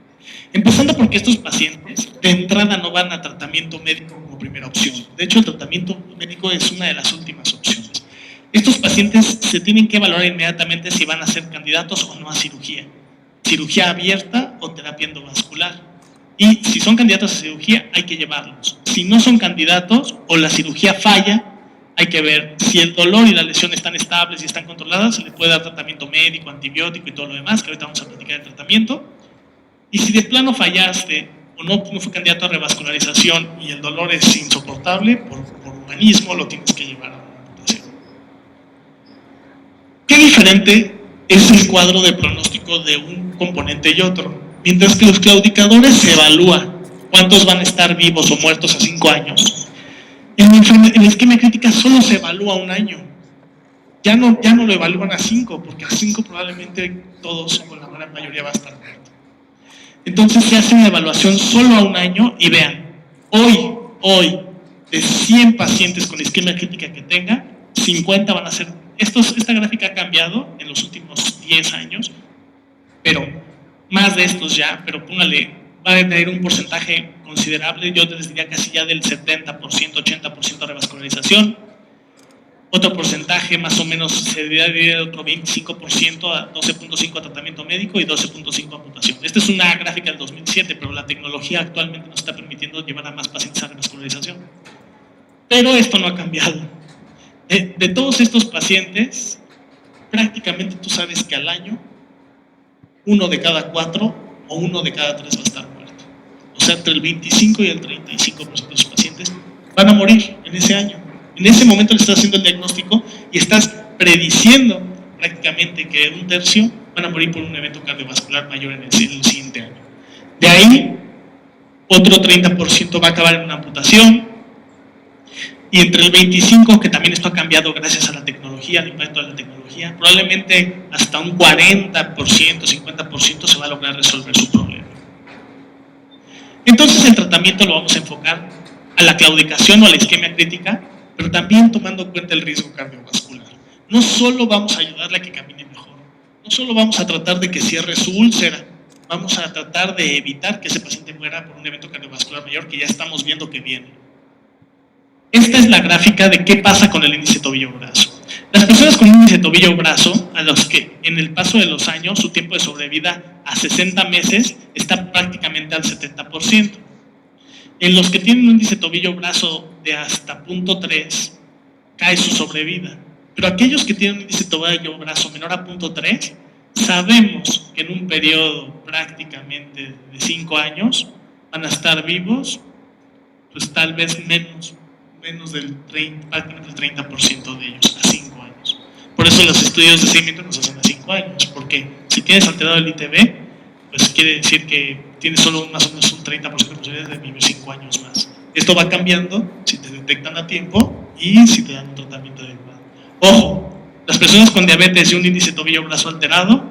Empezando porque estos pacientes de entrada no van a tratamiento médico como primera opción. De hecho, el tratamiento médico es una de las últimas opciones. Estos pacientes se tienen que evaluar inmediatamente si van a ser candidatos o no a cirugía abierta o terapia endovascular. Y si son candidatos a cirugía, hay que llevarlos. Si no son candidatos o la cirugía falla, hay que ver si el dolor y la lesión están estables y están controladas, se le puede dar tratamiento médico, antibiótico y todo lo demás, que ahorita vamos a platicar del tratamiento. Y si de plano fallaste o no fue candidato a revascularización y el dolor es insoportable, por humanismo lo tienes que llevar a una amputación. ¿Qué diferente es el cuadro de pronóstico de un componente y otro? Mientras que los claudicadores se evalúa cuántos van a estar vivos o muertos a 5 años, en la isquemia crítica solo se evalúa 1 año. Ya no lo evalúan a 5, porque a 5 probablemente todos o la gran mayoría va a estar muerto. Entonces se hace una evaluación solo a 1 año y vean, hoy, de 100 pacientes con isquemia crítica que tenga, 50 van a ser, esta gráfica ha cambiado en los últimos 10 años, pero más de estos ya, pero póngale, va a tener un porcentaje considerable, yo les diría casi ya del 70%, 80% de revascularización. Otro porcentaje más o menos se debería dividir otro 25% a 12.5 a tratamiento médico y 12.5 a amputación. Esta es una gráfica del 2007, pero la tecnología actualmente nos está permitiendo llevar a más pacientes a revascularización. Pero esto no ha cambiado. De todos estos pacientes, prácticamente tú sabes que al año, 1 de cada 4 o 1 de cada 3 va a estar muerto. O sea, entre el 25 y el 35% de los pacientes van a morir en ese año. En ese momento le estás haciendo el diagnóstico y estás prediciendo prácticamente que 1/3 van a morir por un evento cardiovascular mayor en el siguiente año. De ahí, otro 30% va a acabar en una amputación, y entre el 25%, que también esto ha cambiado gracias a la tecnología, al impacto de la tecnología, probablemente hasta un 40%, 50% se va a lograr resolver su problema. Entonces el tratamiento lo vamos a enfocar a la claudicación o a la isquemia crítica, pero también tomando en cuenta el riesgo cardiovascular. No solo vamos a ayudarle a que camine mejor, no solo vamos a tratar de que cierre su úlcera, vamos a tratar de evitar que ese paciente muera por un evento cardiovascular mayor que ya estamos viendo que viene. Esta es la gráfica de qué pasa con el índice tobillo-brazo. Las personas con índice tobillo-brazo, a los que en el paso de los años su tiempo de sobrevida a 60 meses está prácticamente al 70%. En los que tienen un índice tobillo-brazo de hasta 0.3, cae su sobrevida. Pero aquellos que tienen un índice tobillo-brazo menor a 0.3, sabemos que en un periodo prácticamente de 5 años van a estar vivos, pues tal vez menos del 30%, prácticamente el 30% de ellos a 5 años. Por eso los estudios de seguimiento nos hacen a 5 años, porque si tienes alterado el ITB, pues quiere decir que tienes solo más o menos un 30% de posibilidades de vivir 5 años más. Esto va cambiando si te detectan a tiempo y si te dan un tratamiento adecuado. Ojo, las personas con diabetes y un índice tobillo-brazo alterado,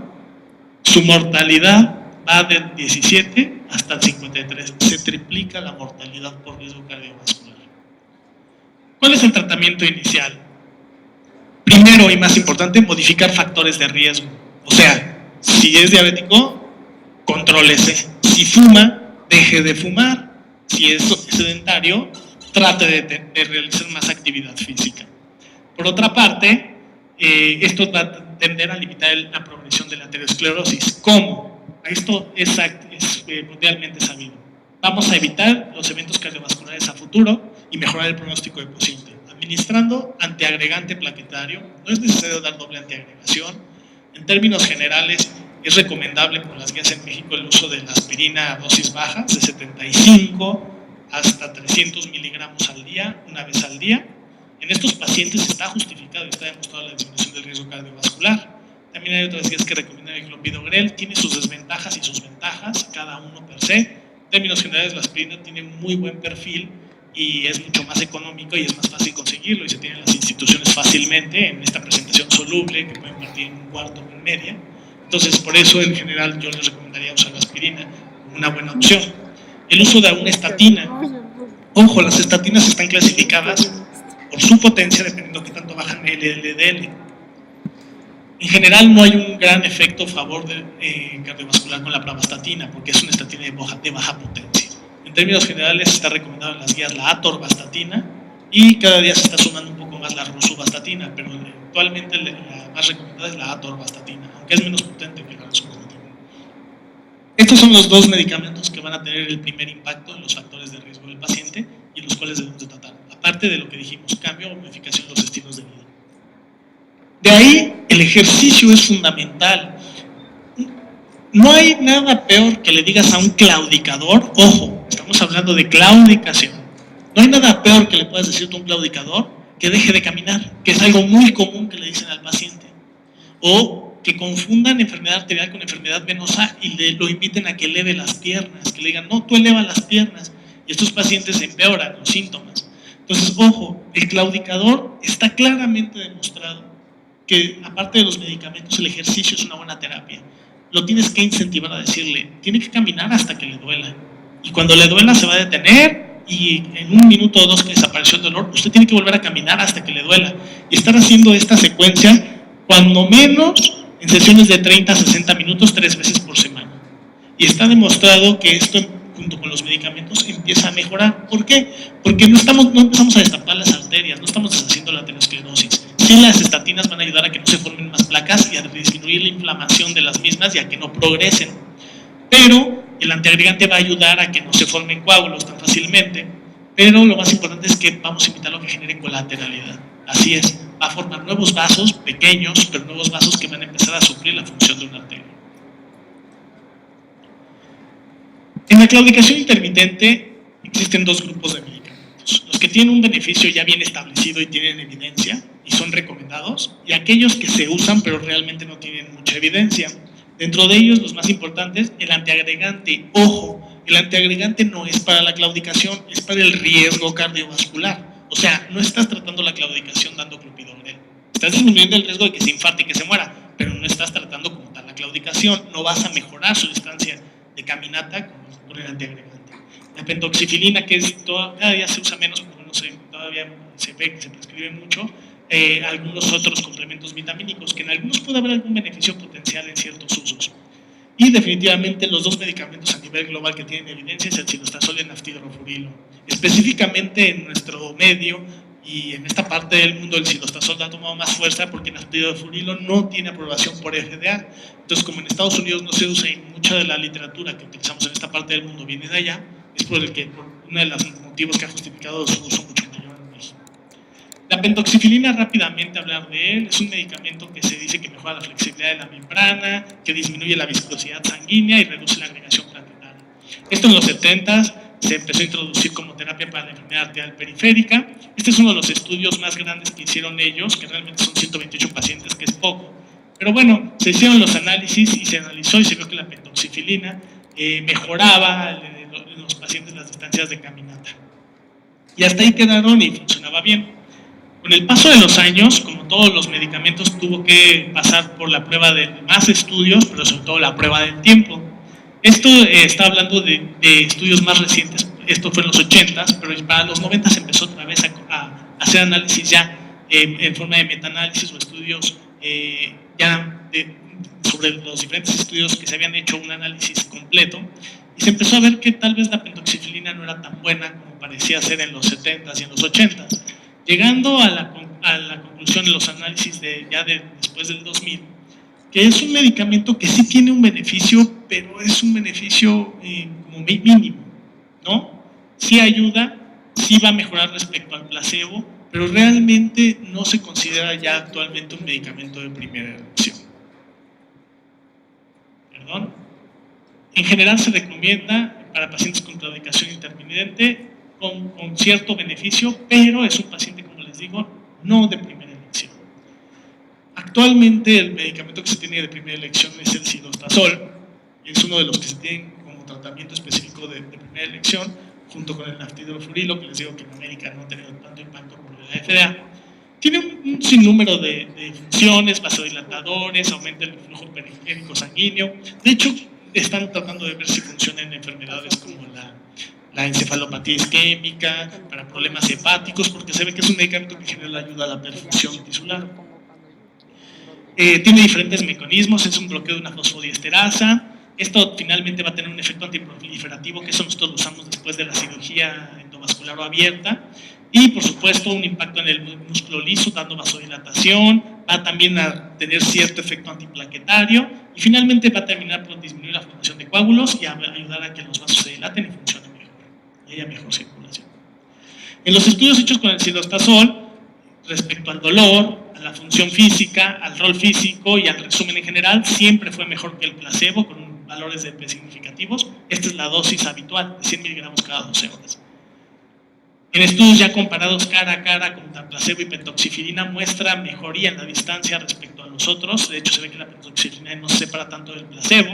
su mortalidad va del 17 hasta el 53. Se triplica la mortalidad por riesgo cardiovascular. ¿Cuál es el tratamiento inicial? Primero y más importante, modificar factores de riesgo. O sea, si es diabético, contrólese. Si fuma, deje de fumar. Si es sedentario, trate de realizar más actividad física. Por otra parte, esto va a tender a limitar la progresión de la aterosclerosis. ¿Cómo? Esto es mundialmente sabido. Vamos a evitar los eventos cardiovasculares a futuro y mejorar el pronóstico del paciente. Administrando antiagregante plaquetario, no es necesario dar doble antiagregación. En términos generales, es recomendable por las guías en México el uso de la aspirina a dosis bajas, de 75 hasta 300 miligramos al día, una vez al día. En estos pacientes está justificado y está demostrado la disminución del riesgo cardiovascular. También hay otras guías que recomiendan el clopidogrel, tiene sus desventajas y sus ventajas, cada uno per se. En términos generales, la aspirina tiene muy buen perfil y es mucho más económico y es más fácil conseguirlo y se tiene en las instituciones fácilmente en esta presentación soluble que pueden partir en un cuarto o en media. Entonces, por eso en general yo les recomendaría usar la aspirina como una buena opción. El uso de una estatina. Ojo, las estatinas están clasificadas por su potencia dependiendo de qué tanto bajan el LDL. En general no hay un gran efecto a favor cardiovascular con la pravastatina, porque es una estatina de baja potencia. En términos generales está recomendado en las guías la atorvastatina y cada día se está sumando un poco más la rosuvastatina, pero actualmente la más recomendada es la atorvastatina, aunque es menos potente que la rosuvastatina. Estos son los dos medicamentos que van a tener el primer impacto en los factores de riesgo del paciente y los cuales debemos de tratar, aparte de lo que dijimos, cambio o modificación de los estilos de vida. De ahí, el ejercicio es fundamental. No hay nada peor que le digas a un claudicador, ojo, estamos hablando de claudicación, no hay nada peor que le puedas decir a un claudicador que deje de caminar, que es algo muy común que le dicen al paciente, o que confundan enfermedad arterial con enfermedad venosa y lo inviten a que eleve las piernas, que le digan, no, tú eleva las piernas, y estos pacientes empeoran los síntomas. Entonces, ojo, el claudicador está claramente demostrado que aparte de los medicamentos, el ejercicio es una buena terapia. Lo tienes que incentivar a decirle, tiene que caminar hasta que le duela. Y cuando le duela se va a detener y en 1 minuto o 2 que desapareció el dolor, usted tiene que volver a caminar hasta que le duela. Y estar haciendo esta secuencia, cuando menos, en sesiones de 30 a 60 minutos, 3 veces por semana. Y está demostrado que esto, junto con los medicamentos, empieza a mejorar. ¿Por qué? Porque no empezamos a destapar las arterias, no estamos deshaciendo la aterosclerosis. Sí, las estatinas van a ayudar a que no se formen más placas y a disminuir la inflamación de las mismas y a que no progresen. Pero el antiagregante va a ayudar a que no se formen coágulos tan fácilmente. Pero lo más importante es que vamos a evitar lo que genere colateralidad. Así es, va a formar nuevos vasos, pequeños, pero nuevos vasos que van a empezar a suplir la función de una arteria. En la claudicación intermitente existen 2 grupos de medicamentos. Los que tienen un beneficio ya bien establecido y tienen evidencia y son recomendados, y aquellos que se usan pero realmente no tienen mucha evidencia. Dentro de ellos, los más importantes, el antiagregante. Ojo, el antiagregante no es para la claudicación, es para el riesgo cardiovascular. O sea, no estás tratando la claudicación dando clopidogrel. Estás disminuyendo el riesgo de que se infarte y que se muera, pero no estás tratando como tal la claudicación. No vas a mejorar su distancia de caminata con el antiagregante. La pentoxifilina, que cada día se usa menos, porque no sé, todavía se ve que se prescribe mucho, algunos otros complementos vitamínicos, que en algunos puede haber algún beneficio potencial en ciertos usos. Y definitivamente los 2 medicamentos a nivel global que tienen evidencia es el cilostatol y el naftilorofurilo. Específicamente en nuestro medio y en esta parte del mundo el cilostatol ha tomado más fuerza porque el naftilorofurilo no tiene aprobación por FDA. Entonces, como en Estados Unidos no se usa y mucha de la literatura que utilizamos en esta parte del mundo viene de allá, es por uno de los motivos que ha justificado su uso mucho mayor en México. La pentoxifilina, rápidamente hablar de él, es un medicamento que se dice que mejora la flexibilidad de la membrana, que disminuye la viscosidad sanguínea y reduce la agregación plaquetaria. Esto en los 70s se empezó a introducir como terapia para la enfermedad arterial periférica. Este es uno de los estudios más grandes que hicieron ellos, que realmente son 128 pacientes, que es poco. Pero bueno, se hicieron los análisis y se analizó y se vio que la pentoxifilina mejoraba en los pacientes las distancias de caminata. Y hasta ahí quedaron y funcionaba bien. Con el paso de los años, como todos los medicamentos, tuvo que pasar por la prueba de más estudios, pero sobre todo la prueba del tiempo. Esto está hablando de estudios más recientes, esto fue en los 80s, pero para los 90s empezó otra vez a hacer análisis ya en forma de metaanálisis o estudios sobre los diferentes estudios que se habían hecho un análisis completo, y se empezó a ver que tal vez la pentoxifilina no era tan buena como parecía ser en los 70s y en los 80s. Llegando a la conclusión de los análisis después del 2000, que es un medicamento que sí tiene un beneficio, pero es un beneficio como mínimo, ¿no? Sí ayuda, sí va a mejorar respecto al placebo, pero realmente no se considera ya actualmente un medicamento de primera elección. ¿Perdón? En general se recomienda para pacientes con claudicación intermitente con cierto beneficio, pero es un paciente, como les digo, no de primera elección. Actualmente el medicamento que se tiene de primera elección es el cilostatol, es uno de los que se tienen como tratamiento específico de primera elección, junto con el naftilorofurilo, que les digo que en América no ha tenido tanto impacto como la FDA. Tiene un sinnúmero de funciones, vasodilatadores, aumenta el flujo periférico sanguíneo. De hecho, están tratando de ver si funciona en enfermedades como la encefalopatía isquémica, para problemas hepáticos, porque se ve que es un medicamento que en general ayuda a la perfusión tisular. Tiene diferentes mecanismos, es un bloqueo de una fosfodiesterasa. Esto finalmente va a tener un efecto antiproliferativo, que eso nosotros lo usamos después de la cirugía endovascular o abierta. Y, por supuesto, un impacto en el músculo liso, dando vasodilatación. Va también a tener cierto efecto antiplaquetario. Y, finalmente, va a terminar por disminuir la formación de coágulos y a ayudar a que los vasos se dilaten y funcionen mejor. Y haya mejor circulación. En los estudios hechos con el silostazol, respecto al dolor, a la función física, al rol físico y al resumen en general, siempre fue mejor que el placebo, con valores de P significativos. Esta es la dosis habitual, de 100 miligramos cada 12 horas. En estudios ya comparados cara a cara contra placebo y pentoxifilina, muestra mejoría en la distancia respecto a los otros. De hecho, se ve que la pentoxifilina no se separa tanto del placebo.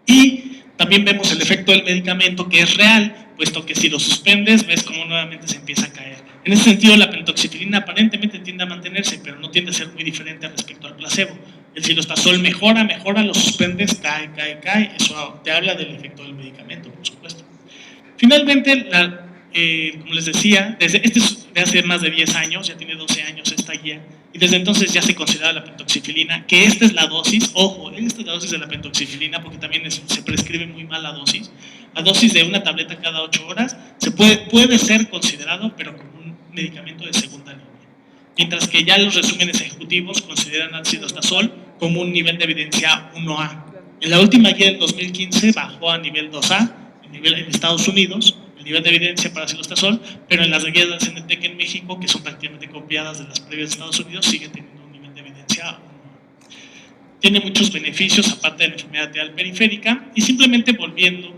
Y también vemos el efecto del medicamento, que es real, puesto que si lo suspendes, ves cómo nuevamente se empieza a caer. En ese sentido, la pentoxifilina aparentemente tiende a mantenerse, pero no tiende a ser muy diferente respecto al placebo. El silostazol mejora, lo suspendes, cae. Eso te habla del efecto del medicamento, por supuesto. Finalmente, como les decía, este es de hace más de 10 años, ya tiene 12 años esta guía, y desde entonces ya se considera la pentoxifilina, que esta es la dosis, ojo, esta es la dosis de la pentoxifilina, porque también se prescribe muy mal la dosis de una tableta cada 8 horas, puede ser considerado, pero como un medicamento de segunda línea. Mientras que ya los resúmenes ejecutivos consideran al silostazol como un nivel de evidencia 1A. En la última guía del 2015 bajó a nivel 2A, en Estados Unidos, el nivel de evidencia para silostazol, pero en las guías del CNTEC en México, que son prácticamente copiadas de las previas de Estados Unidos, sigue teniendo un nivel de evidencia 1A. Tiene muchos beneficios, aparte de la enfermedad arterial periférica, y simplemente volviendo,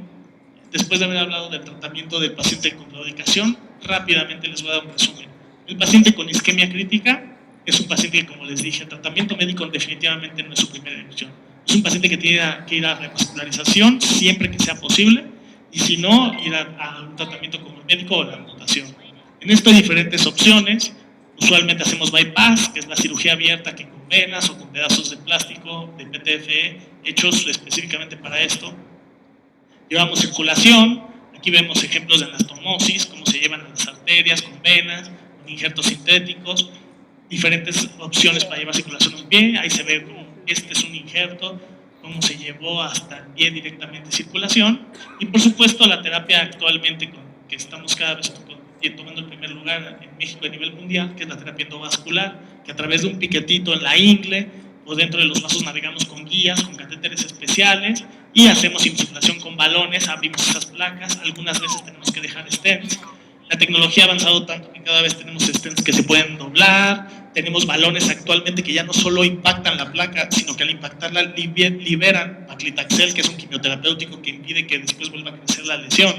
después de haber hablado del tratamiento del paciente con claudicación, rápidamente les voy a dar un resumen. El paciente con isquemia crítica es un paciente que, como les dije, el tratamiento médico definitivamente no es su primera elección. Es un paciente que tiene que ir a revascularización siempre que sea posible, y si no, ir a un tratamiento como el médico o la amputación. En esto hay diferentes opciones. Usualmente hacemos bypass, que es la cirugía abierta, que con venas o con pedazos de plástico de PTFE hechos específicamente para esto. Llevamos circulación. Aquí vemos ejemplos de anastomosis, cómo se llevan a las arterias con venas, con injertos sintéticos, diferentes opciones para llevar circulación a un pie. Ahí se ve cómo este es un injerto, cómo se llevó hasta el pie directamente circulación. Y por supuesto la terapia actualmente que estamos cada vez tomando el primer lugar en México a nivel mundial, que es la terapia endovascular, que a través de un piquetito en la ingle o dentro de los vasos navegamos con guías, con catéteres especiales y hacemos insuflación con balones, abrimos esas placas, algunas veces tenemos que dejar stents. La tecnología ha avanzado tanto que cada vez tenemos stents que se pueden doblar, tenemos balones actualmente que ya no solo impactan la placa, sino que al impactarla liberan paclitaxel, que es un quimioterapéutico que impide que después vuelva a crecer la lesión,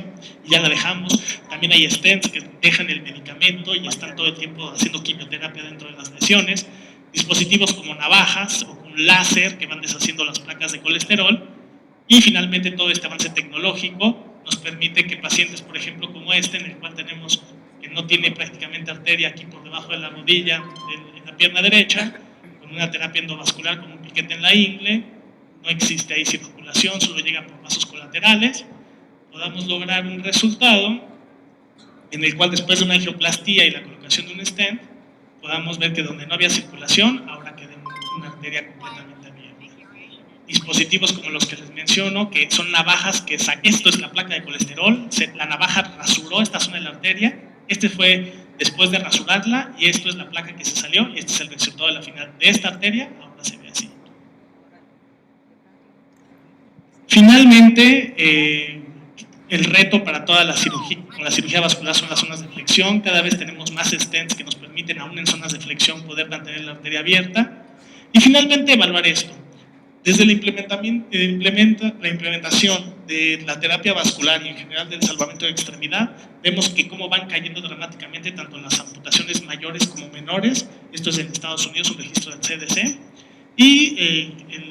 y ya la dejamos. También hay stents que dejan el medicamento y están todo el tiempo haciendo quimioterapia dentro de las lesiones. Dispositivos como navajas o con láser que van deshaciendo las placas de colesterol. Y finalmente todo este avance tecnológico nos permite que pacientes, por ejemplo, como este, en el cual tenemos que no tiene prácticamente arteria aquí por debajo de la rodilla, en la pierna derecha, con una terapia endovascular con un piquete en la ingle, no existe ahí circulación, solo llega por vasos colaterales, podamos lograr un resultado en el cual después de una angioplastía y la colocación de un stent, podamos ver que donde no había circulación, ahora queda una arteria completamente abierta. Dispositivos como los que les menciono, que son navajas, esto es la placa de colesterol, la navaja rasuró esta zona de la arteria, este fue después de rasurarla, y esto es la placa que se salió, y este es el resultado de la final de esta arteria, ahora se ve así. Finalmente, el reto para toda la cirugía vascular son las zonas de flexión. Cada vez tenemos más stents que nos permiten, aún en zonas de flexión, poder mantener la arteria abierta. Y finalmente, evaluar esto. Desde la implementación de la terapia vascular y en general del salvamento de extremidad, vemos que cómo van cayendo dramáticamente tanto las amputaciones mayores como menores. Esto es en Estados Unidos, un registro del CDC, y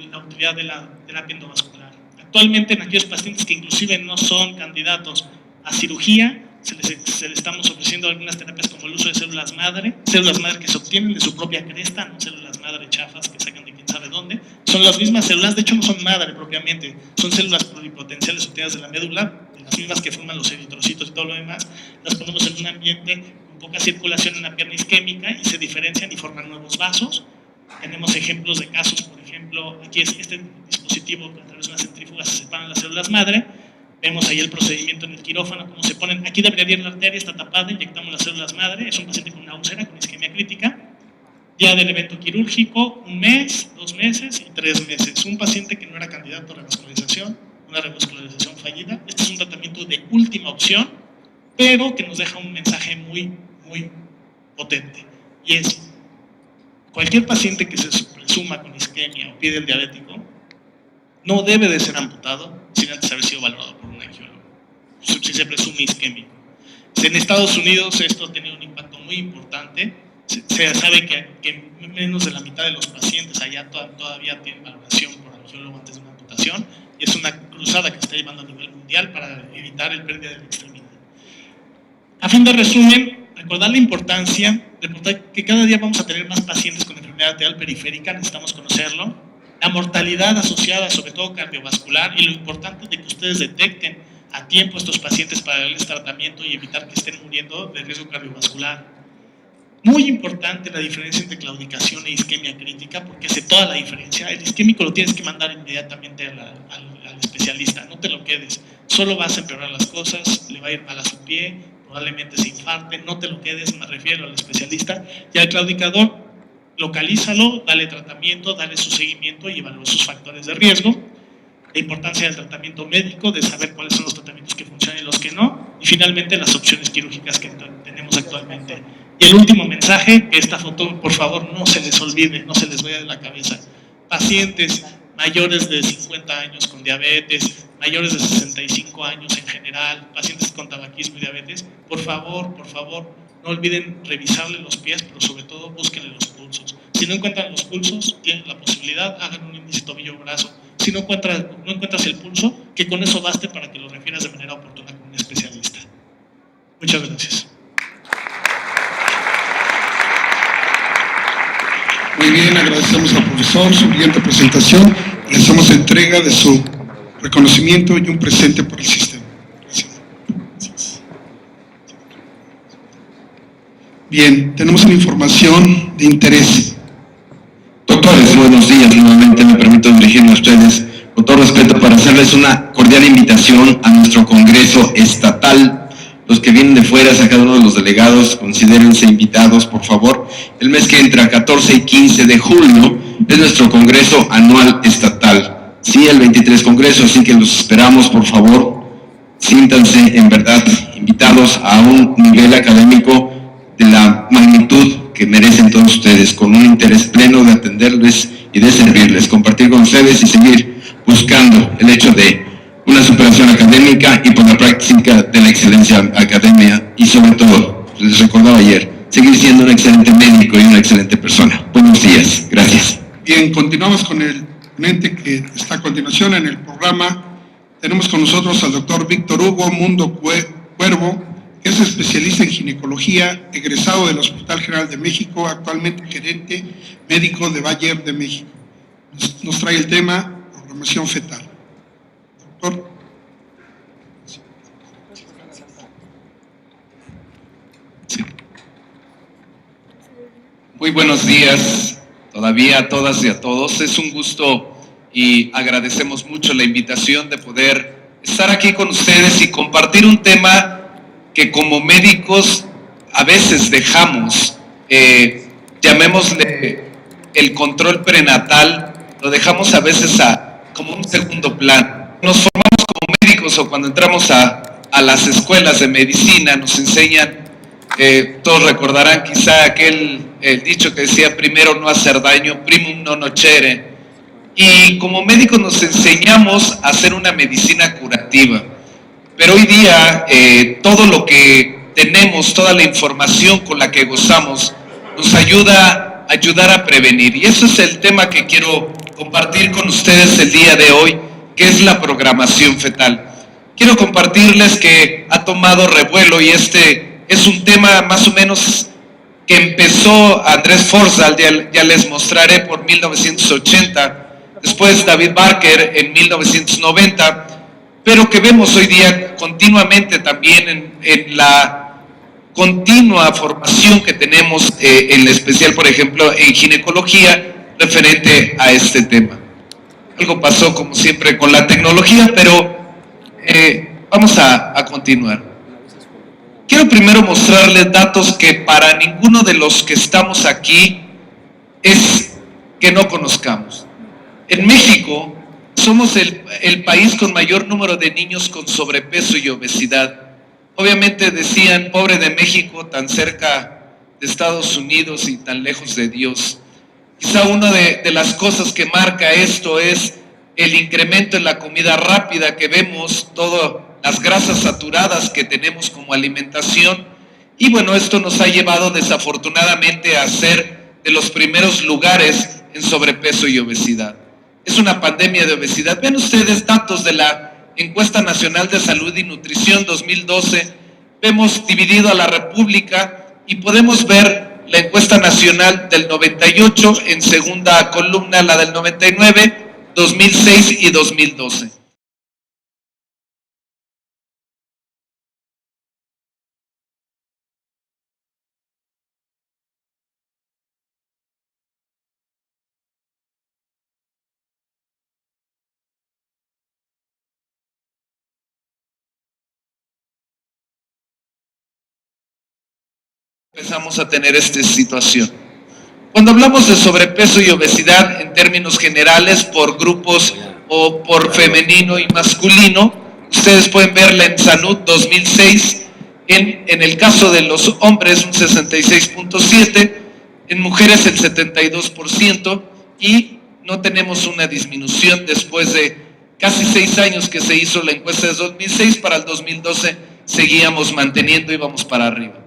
la utilidad de la terapia endovascular. Actualmente, en aquellos pacientes que inclusive no son candidatos a cirugía, se les estamos ofreciendo algunas terapias como el uso de células madre que se obtienen de su propia cresta, no células madre chafas que sacan de quién sabe dónde. Son las mismas células, de hecho no son madre propiamente, son células pluripotenciales obtenidas de la médula, las mismas que forman los eritrocitos y todo lo demás. Las ponemos en un ambiente con poca circulación en la pierna isquémica y se diferencian y forman nuevos vasos. Tenemos ejemplos de casos, por ejemplo, aquí es este dispositivo que a través de una centrífuga se separan las células madre. Vemos ahí el procedimiento en el quirófano, cómo se ponen. Aquí debería ir la arteria, está tapada, inyectamos las células madre. Es un paciente con una úlcera, con isquemia crítica. Día del evento quirúrgico, 1 mes, 2 meses y 3 meses. Un paciente que no era candidato a revascularización, una revascularización fallida. Este es un tratamiento de última opción, pero que nos deja un mensaje muy, muy potente. Y es, cualquier paciente que se presuma con isquemia o pie del diabético no debe de ser amputado sin antes haber sido valorado por un angiólogo, si se presume isquémico. En Estados Unidos esto ha tenido un impacto muy importante. Se sabe que menos de la mitad de los pacientes allá todavía tienen valoración por angiólogo antes de una amputación, y es una cruzada que se está llevando a nivel mundial para evitar el pérdida de la extremidad. A fin de resumen, recordar la importancia, recordar que cada día vamos a tener más pacientes con enfermedad arterial periférica, necesitamos conocerlo, la mortalidad asociada, sobre todo cardiovascular, y lo importante de que ustedes detecten a tiempo a estos pacientes para darles tratamiento y evitar que estén muriendo de riesgo cardiovascular. Muy importante la diferencia entre claudicación e isquemia crítica, porque hace toda la diferencia. El isquémico lo tienes que mandar inmediatamente al especialista, no te lo quedes. Solo vas a empeorar las cosas, le va a ir mal a su pie, probablemente se infarte, no te lo quedes, me refiero al especialista. Y al claudicador, localízalo, dale tratamiento, dale su seguimiento y evalúa sus factores de riesgo. La importancia del tratamiento médico, de saber cuáles son los tratamientos que funcionan y los que no. Y finalmente las opciones quirúrgicas que tenemos actualmente. Y el último mensaje, que esta foto, por favor, no se les olvide, no se les vaya de la cabeza. Pacientes mayores de 50 años con diabetes, mayores de 65 años en general, pacientes con tabaquismo y diabetes, por favor, no olviden revisarle los pies, pero sobre todo búsquenle los pulsos. Si no encuentran los pulsos, tienen la posibilidad, hagan un índice tobillo-brazo. Si no encuentras el pulso, que con eso baste para que lo refieras de manera oportuna con un especialista. Muchas gracias. Muy bien, agradecemos al profesor su brillante presentación. Le hacemos entrega de su reconocimiento y un presente por el sistema. Gracias. Bien, tenemos una información de interés. Doctores, buenos días. Nuevamente me permito dirigirme a ustedes con todo respeto para hacerles una cordial invitación a nuestro Congreso Estatal. Los que vienen de fuera, a cada uno de los delegados, considérense invitados, por favor. El mes que entra, 14 y 15 de julio, es nuestro Congreso Anual Estatal. Sí, el 23 Congreso, así que los esperamos, por favor. Siéntanse, en verdad, invitados a un nivel académico de la magnitud que merecen todos ustedes, con un interés pleno de atenderles y de servirles, compartir con ustedes y seguir buscando el hecho de una superación académica y por la práctica de la excelencia academia y sobre todo, les recordaba ayer, seguir siendo un excelente médico y una excelente persona. Buenos días, gracias. Bien, continuamos con el ponente que está a continuación en el programa. Tenemos con nosotros al doctor Víctor Hugo Mundo Cuervo, que es especialista en ginecología, egresado del Hospital General de México, actualmente gerente médico de Bayer de México. Nos trae el tema programación fetal. Doctor. Sí. Muy buenos días, todavía a todas y a todos. Es un gusto y agradecemos mucho la invitación de poder estar aquí con ustedes y compartir un tema que como médicos a veces dejamos, llamémosle el control prenatal, lo dejamos a veces como un segundo plano. Nos formamos como médicos o cuando entramos a las escuelas de medicina nos enseñan, todos recordarán quizá el dicho que decía primero no hacer daño, primum non nocere, y como médicos nos enseñamos a hacer una medicina curativa. Pero hoy día todo lo que tenemos, toda la información con la que gozamos, nos ayuda a prevenir. Y eso es el tema que quiero compartir con ustedes el día de hoy, que es la programación fetal. Quiero compartirles que ha tomado revuelo y este es un tema más o menos que empezó Andrés Forsythe, ya les mostraré, por 1980, después David Barker en 1990, pero que vemos hoy día continuamente también en la continua formación que tenemos, en especial, por ejemplo, en ginecología, referente a este tema. Algo pasó, como siempre, con la tecnología, pero vamos a continuar. Quiero primero mostrarles datos que para ninguno de los que estamos aquí es que no conozcamos. En México somos el país con mayor número de niños con sobrepeso y obesidad. Obviamente decían, pobre de México, tan cerca de Estados Unidos y tan lejos de Dios. Quizá una de las cosas que marca esto es el incremento en la comida rápida que vemos, todas las grasas saturadas que tenemos como alimentación, y bueno, esto nos ha llevado desafortunadamente a ser de los primeros lugares en sobrepeso y obesidad. Es una pandemia de obesidad. Vean ustedes datos de la Encuesta Nacional de Salud y Nutrición 2012, vemos dividido a la República y podemos ver la encuesta nacional del 98 en segunda columna, la del 99, 2006 y 2012. Empezamos a tener esta situación. Cuando hablamos de sobrepeso y obesidad en términos generales por grupos o por femenino y masculino, ustedes pueden verla en Salud 2006, en el caso de los hombres un 66.7%, en mujeres el 72%, y no tenemos una disminución después de casi 6 años que se hizo la encuesta de 2006, para el 2012 seguíamos manteniendo y vamos para arriba.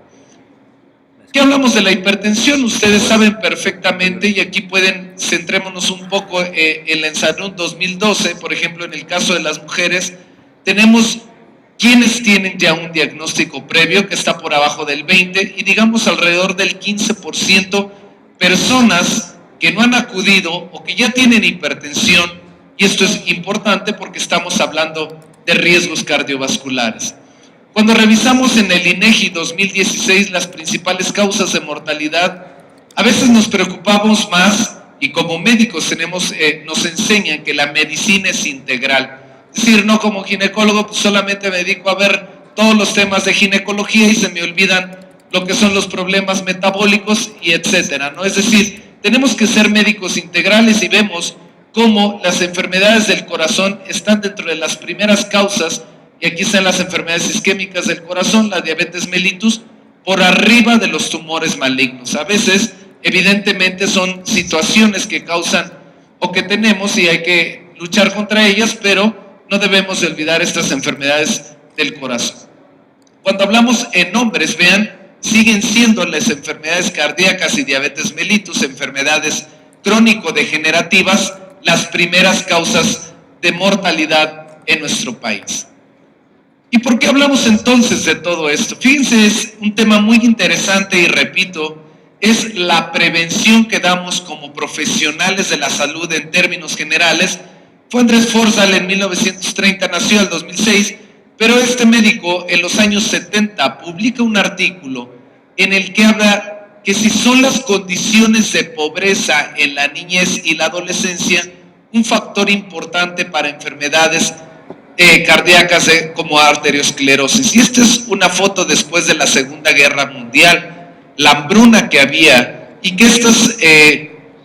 ¿Qué hablamos de la hipertensión? Ustedes saben perfectamente, y aquí centrémonos un poco en la Salud 2012, por ejemplo, en el caso de las mujeres, tenemos quienes tienen ya un diagnóstico previo que está por abajo del 20%, y digamos alrededor del 15% personas que no han acudido o que ya tienen hipertensión, y esto es importante porque estamos hablando de riesgos cardiovasculares. Cuando revisamos en el INEGI 2016 las principales causas de mortalidad, a veces nos preocupamos más, y como médicos nos enseñan que la medicina es integral. Es decir, no como ginecólogo, pues solamente me dedico a ver todos los temas de ginecología y se me olvidan lo que son los problemas metabólicos y etcétera, ¿no? Es decir, tenemos que ser médicos integrales, y vemos cómo las enfermedades del corazón están dentro de las primeras causas. Y aquí están las enfermedades isquémicas del corazón, la diabetes mellitus, por arriba de los tumores malignos. A veces, evidentemente, son situaciones que causan o que tenemos y hay que luchar contra ellas, pero no debemos de olvidar estas enfermedades del corazón. Cuando hablamos en hombres, vean, siguen siendo las enfermedades cardíacas y diabetes mellitus, enfermedades crónico-degenerativas, las primeras causas de mortalidad en nuestro país. ¿Y por qué hablamos entonces de todo esto? Fíjense, es un tema muy interesante y repito, es la prevención que damos como profesionales de la salud en términos generales. Fue Andrés Forsdal en 1930, nació en 2006, pero este médico en los años 70 publica un artículo en el que habla que si son las condiciones de pobreza en la niñez y la adolescencia un factor importante para enfermedades cardíacas como arteriosclerosis. Y esta es una foto después de la Segunda Guerra Mundial, la hambruna que había, y que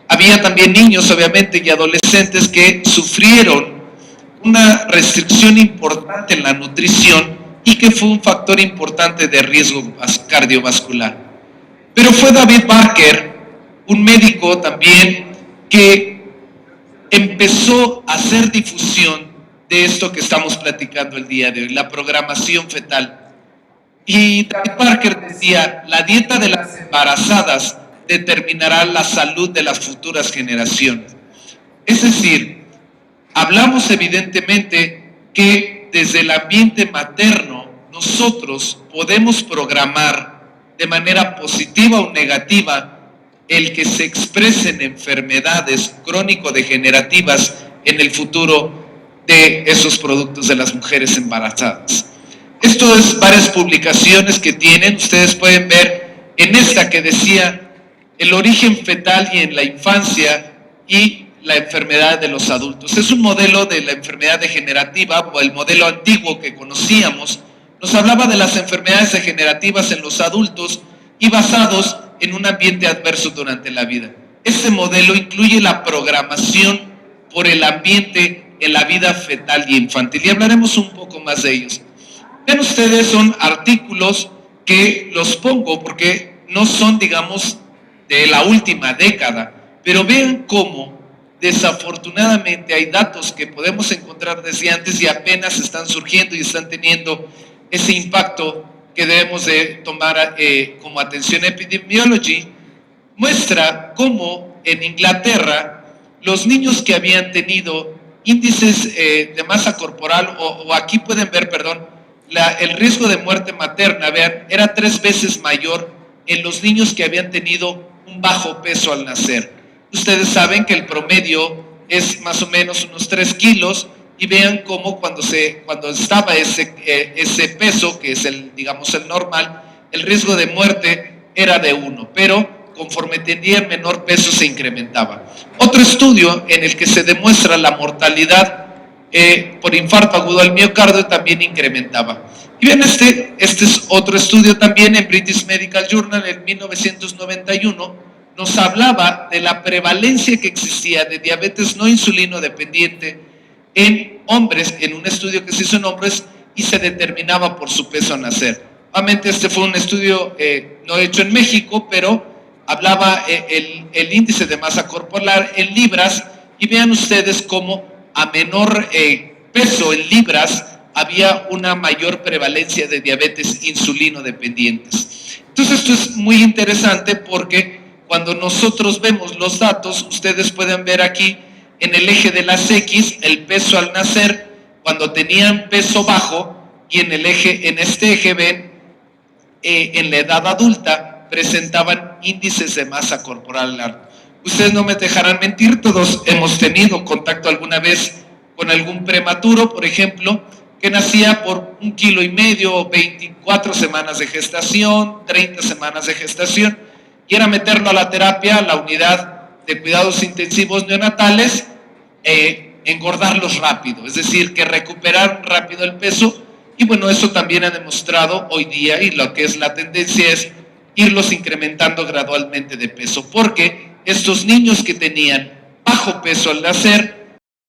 había también niños, obviamente, y adolescentes que sufrieron una restricción importante en la nutrición y que fue un factor importante de riesgo cardiovascular. Pero fue David Barker, un médico también, que empezó a hacer difusión de esto que estamos platicando el día de hoy, la programación fetal. Y David Barker decía, la dieta de las embarazadas determinará la salud de las futuras generaciones. Es decir, hablamos evidentemente que desde el ambiente materno nosotros podemos programar de manera positiva o negativa el que se expresen enfermedades crónico-degenerativas en el futuro de esos productos de las mujeres embarazadas. Esto es varias publicaciones que tienen, ustedes pueden ver en esta que decía el origen fetal y en la infancia y la enfermedad de los adultos. Es un modelo de la enfermedad degenerativa, o el modelo antiguo que conocíamos. Nos hablaba de las enfermedades degenerativas en los adultos y basados en un ambiente adverso durante la vida. Este modelo incluye la programación por el ambiente en la vida fetal y infantil, y hablaremos un poco más de ellos. Vean ustedes, son artículos que los pongo porque no son, digamos, de la última década, pero vean cómo desafortunadamente hay datos que podemos encontrar desde antes y apenas están surgiendo y están teniendo ese impacto que debemos de tomar como atención. Epidemiology muestra cómo en Inglaterra los niños que habían tenido índices de masa corporal, o aquí pueden ver, perdón, el riesgo de muerte materna, vean, era 3 veces mayor en los niños que habían tenido un bajo peso al nacer. Ustedes saben que el promedio es más o menos unos 3 kilos, y vean cómo cuando estaba ese peso, que es digamos el normal, el riesgo de muerte era de 1, pero conforme tenía menor peso se incrementaba. Otro estudio en el que se demuestra la mortalidad por infarto agudo al miocardio también incrementaba. Y bien, este es otro estudio también en British Medical Journal en 1991, nos hablaba de la prevalencia que existía de diabetes no insulino dependiente en hombres, en un estudio que se hizo en hombres, y se determinaba por su peso al nacer. Obviamente este fue un estudio no hecho en México, pero hablaba el índice de masa corporal en libras, y vean ustedes cómo a menor peso en libras había una mayor prevalencia de diabetes insulino dependientes. Entonces esto es muy interesante porque cuando nosotros vemos los datos, ustedes pueden ver aquí en el eje de las X el peso al nacer cuando tenían peso bajo, y en este eje ven en la edad adulta presentaban índices de masa corporal alto. Ustedes no me dejarán mentir, todos hemos tenido contacto alguna vez con algún prematuro, por ejemplo, que nacía por 1,5 kilos, 24 semanas de gestación, 30 semanas de gestación, y era meterlo a la terapia, a la unidad de cuidados intensivos neonatales, engordarlos rápido, es decir, que recuperaran rápido el peso. Y bueno, eso también ha demostrado hoy día, y lo que es la tendencia es irlos incrementando gradualmente de peso, porque estos niños que tenían bajo peso al nacer